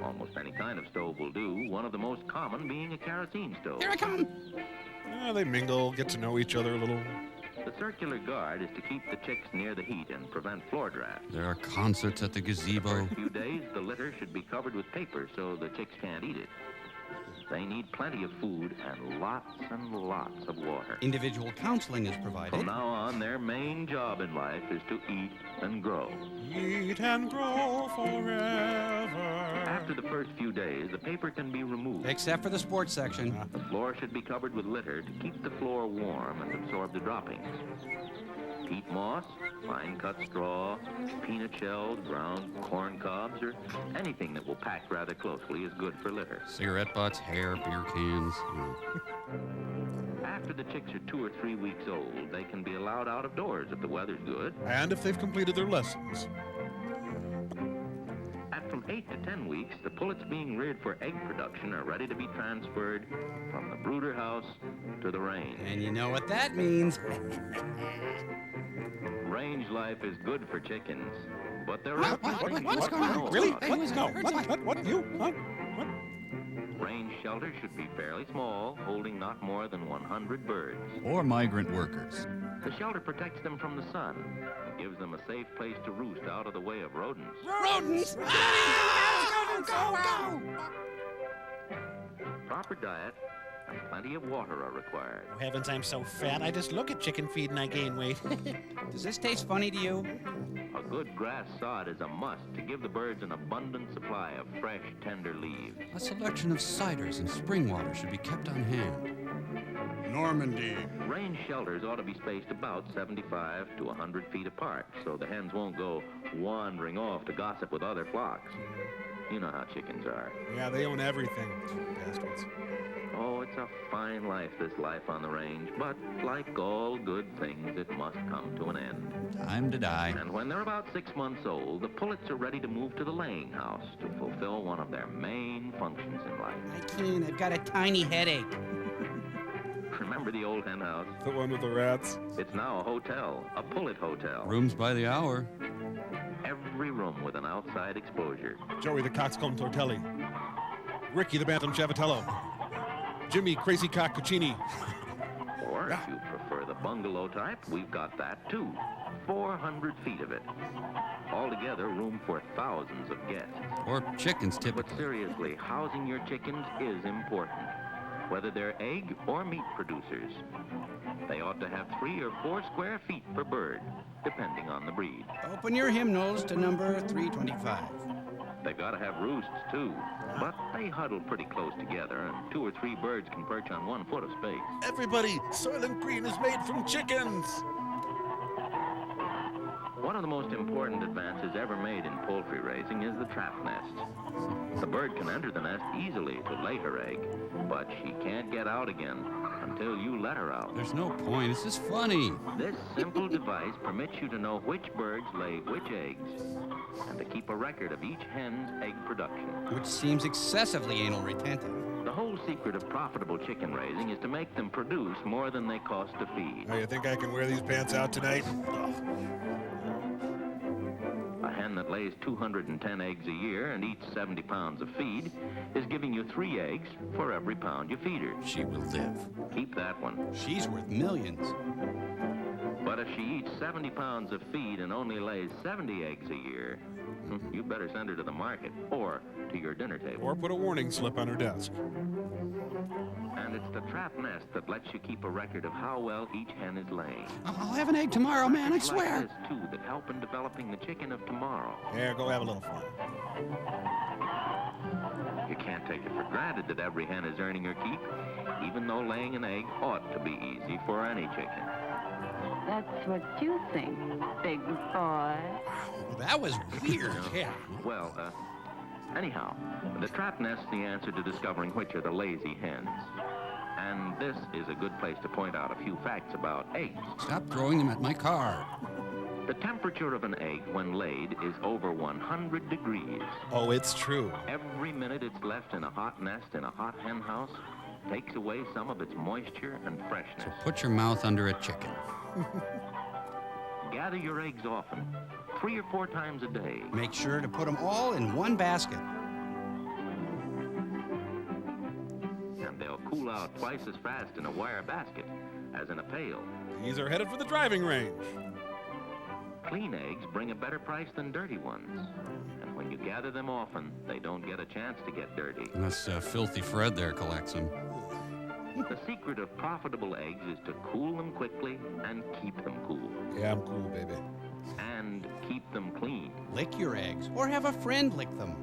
Almost any kind of stove will do, one of the most common being a kerosene stove. Here I come. Yeah, they mingle, get to know each other a little. The circular guard is to keep the chicks near the heat and prevent floor draft. There are concerts at the gazebo. For a few days, the litter should be covered with paper so the chicks can't eat it. They need plenty of food and lots of water. Individual counseling is provided. From now on, their main job in life is to eat and grow. Eat and grow forever. After the first few days, the paper can be removed. Except for the sports section. The floor should be covered with litter to keep the floor warm and absorb the droppings. Peat moss, fine-cut straw, peanut shells, ground corn cobs, or anything that will pack rather closely is good for litter. Cigarette butts, hair, beer cans. After the chicks are 2 or 3 weeks old, they can be allowed out of doors if the weather's good. And if they've completed their lessons. At from 8 to 10 weeks, the pullets being reared for egg production are ready to be transferred from the brooder house to the range. And you know what that means. Range life is good for chickens, but there are What's going on? Really? What? You? Huh? What? Range shelters should be fairly small, holding not more than 100 birds. Or migrant workers. The shelter protects them from the sun and gives them a safe place to roost out of the way of rodents. Rodents! Go! Proper diet and plenty of water are required. Oh, heavens, I'm so fat. I just look at chicken feed and I gain weight. Does this taste funny to you? A good grass sod is a must to give the birds an abundant supply of fresh, tender leaves. A selection of ciders and spring water should be kept on hand. Normandy. Range shelters ought to be spaced about 75 to 100 feet apart, so the hens won't go wandering off to gossip with other flocks. You know how chickens are. Yeah, they own everything. Bastards. Oh, it's a fine life, this life on the range, but like all good things, it must come to an end. Time to die. And when they're about 6 months old, the pullets are ready to move to the laying house to fulfill one of their main functions in life. I can't. I've got a tiny headache. Remember the old hen house? The one with the rats? It's now a hotel, a pullet hotel. Rooms by the hour. Every room with an outside exposure. Joey the Coxcomb Tortelli. Ricky the Bantam Chavatello. Jimmy Crazy Cock Cuccini. Or if you prefer the bungalow type, we've got that too. 400 feet of it. Altogether, room for thousands of guests. Or chickens, typically. But seriously, housing your chickens is important. Whether they're egg or meat producers. They ought to have 3 or 4 square feet per bird, depending on the breed. Open your hymnals to number 325. They've got to have roosts, too. But they huddle pretty close together, and 2 or 3 birds can perch on 1 foot of space. Everybody, Soylent Green is made from chickens! One of the most important advances ever made in poultry raising is the trap nest. The bird can enter the nest easily to lay her egg, but she can't get out again until you let her out. There's no point. It's just funny. This simple device permits you to know which birds lay which eggs and to keep a record of each hen's egg production. Which seems excessively anal retentive. The whole secret of profitable chicken raising is to make them produce more than they cost to feed. Oh, you think I can wear these pants out tonight? A hen that lays 210 eggs a year and eats 70 pounds of feed is giving you 3 eggs for every pound you feed her. She will live. Keep that one. She's worth millions. But if she eats 70 pounds of feed and only lays 70 eggs a year, you better send her to the market or to your dinner table. Or put a warning slip on her desk. And it's the trap nest that lets you keep a record of how well each hen is laying. I'll have an egg tomorrow, man, I It's swear. like this, too, that help in developing the chicken of tomorrow. Yeah, go have a little fun. You can't take it for granted that every hen is earning her keep, even though laying an egg ought to be easy for any chicken. That's what you think, big boy. Well, that was weird. Yeah. Well, anyhow, the trap nest's the answer to discovering which are the lazy hens. And this is a good place to point out a few facts about eggs. Stop throwing them at my car. The temperature of an egg when laid is over 100 degrees. Oh, it's true. Every minute it's left in a hot nest in a hot hen house takes away some of its moisture and freshness. So put your mouth under a chicken. Gather your eggs often, 3 or 4 times a day. Make sure to put them all in one basket. And they'll cool out twice as fast in a wire basket as in a pail. These are headed for the driving range. Clean eggs bring a better price than dirty ones. And when when you gather them often, they don't get a chance to get dirty. Unless Filthy Fred there collects them. The secret of profitable eggs is to cool them quickly and keep them cool. Yeah, I'm cool, baby. And keep them clean. Lick your eggs, or have a friend lick them.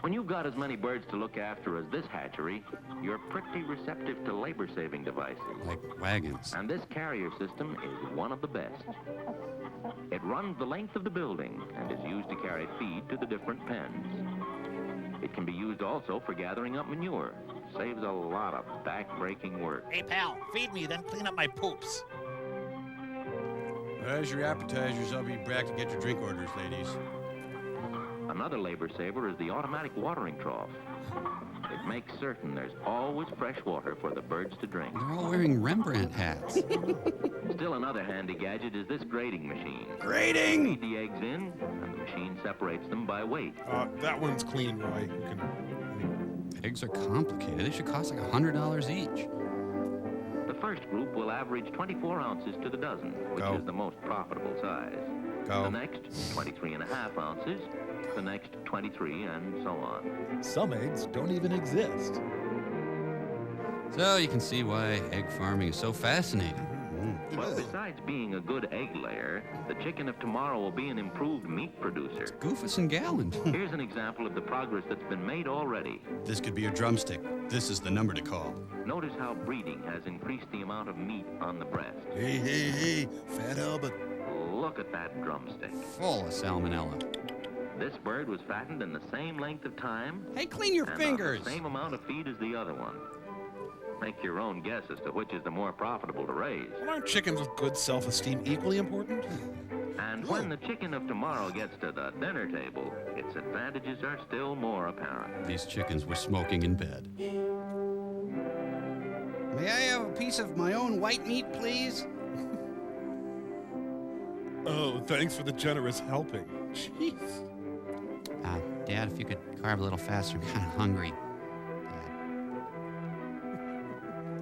When you've got as many birds to look after as this hatchery, you're pretty receptive to labor-saving devices. Like wagons. And this carrier system is one of the best. It runs the length of the building and is used to carry feed to the different pens. It can be used also for gathering up manure. Saves a lot of back-breaking work. Hey, pal, feed me, then clean up my poops. There's your appetizers. I'll be back to get your drink orders, ladies. Another labor saver is the automatic watering trough. It makes certain there's always fresh water for the birds to drink. They're all wearing Rembrandt hats. Still another handy gadget is this grading machine. Grading! Feed the eggs in, and the machine separates them by weight. That one's clean, Roy. Eggs are complicated. They should cost like $100 each. The first group will average 24 ounces to the dozen, which is the most profitable size. The next, 23.5 ounces. The next, 23, and so on. Some eggs don't even exist. So you can see why egg farming is so fascinating. But besides being a good egg layer, the chicken of tomorrow will be an improved meat producer. It's Goofus and Gallant. Here's an example of the progress that's been made already. This could be a drumstick. This is the number to call. Notice how breeding has increased the amount of meat on the breast. Hey, Fat Albert. Look at that drumstick. Full of salmonella. This bird was fattened in the same length of time. Hey, clean your fingers. On the same amount of feed as the other one. Make your own guess as to which is the more profitable to raise. Well, aren't chickens with good self-esteem equally important? And when the chicken of tomorrow gets to the dinner table, its advantages are still more apparent. These chickens were smoking in bed. May I have a piece of my own white meat, please? Oh, thanks for the generous helping. Jeez. Dad, if you could carve a little faster, I'm kind of hungry.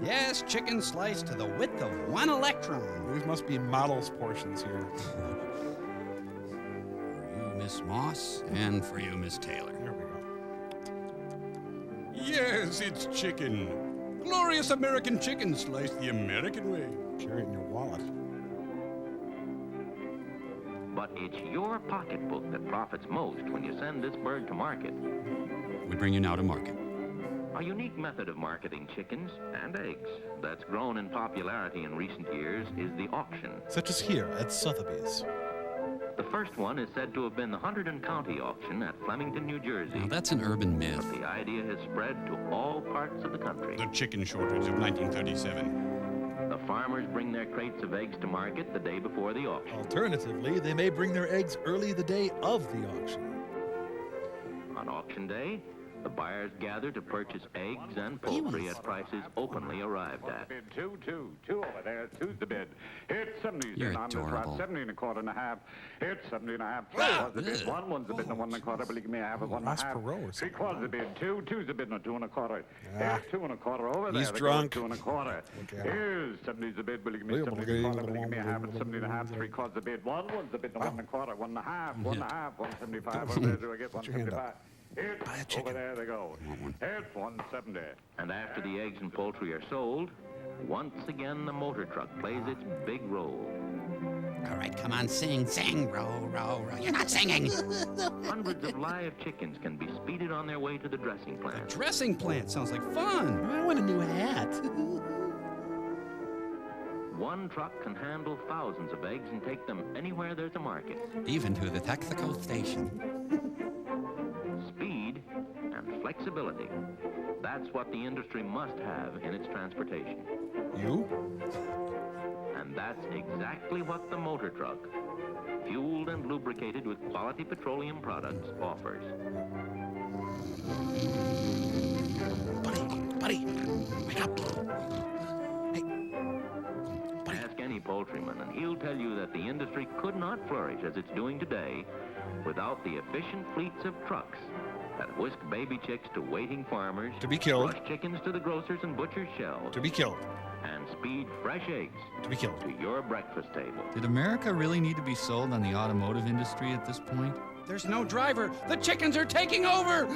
Yes, chicken sliced to the width of 1 electron. These must be models portions here. For you, Miss Moss, and for you, Miss Taylor. Here we go. Yes, it's chicken. Glorious American chicken sliced the American way. Carry it in your wallet. But it's your pocketbook that profits most when you send this bird to market. We bring you now to market. A unique method of marketing chickens and eggs that's grown in popularity in recent years is the auction. Such as here at Sotheby's. The first one is said to have been the Hunterdon County auction at Flemington, New Jersey. Now, that's an urban myth. But the idea has spread to all parts of the country. The chicken shortage of 1937. The farmers bring their crates of eggs to market the day before the auction. Alternatively, they may bring their eggs early the day of the auction. On auction day, the buyers gather to purchase eggs and poultry at prices openly arrived at. Bid two over there. Two's the bid. It's 70. You're on adorable. 70 1/4.5. It's 70 1/2. 3 was the bid. One's the bid. And 1 1/4. Believe me, I have it 1 1/2. 3 quarters the bid. Two's the bid. And 2 1/4. Here's 2 1/4 over there. He's drunk. 2 1/4. Here's 70's the bid. Believe me, 70 1/4. Believe me, I have it 70 1/2. 3 quarters the bid. One's the bid. And 1 1/4. 1 1/2. 1 1/2. 175. Over there. Do I get 175? It's over there they go. It's 170. And after the eggs and poultry are sold, once again the motor truck plays its big role. All right, come on, sing, row, row, row. You're not singing. Hundreds of live chickens can be speeded on their way to the dressing plant. Dressing plant sounds like fun. I want a new hat. One truck can handle thousands of eggs and take them anywhere there's a market. Even to the Texaco station. Speed and flexibility. That's what the industry must have in its transportation. You? And that's exactly what the motor truck, fueled and lubricated with quality petroleum products, offers. Buddy, wake up. Ask any poultryman, and he'll tell you that the industry could not flourish as it's doing today without the efficient fleets of trucks that whisk baby chicks to waiting farmers, to be killed, rush chickens to the grocers and butchers' shelves, to be killed, and speed fresh eggs to be killed to your breakfast table. Did America really need to be sold on the automotive industry at this point? There's no driver. The chickens are taking over.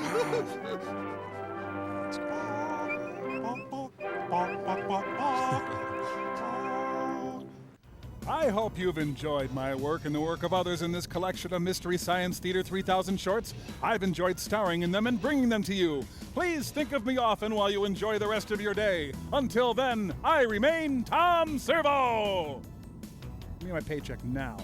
I hope you've enjoyed my work and the work of others in this collection of Mystery Science Theater 3000 shorts. I've enjoyed starring in them and bringing them to you. Please think of me often while you enjoy the rest of your day. Until then, I remain Tom Servo. Give me my paycheck now.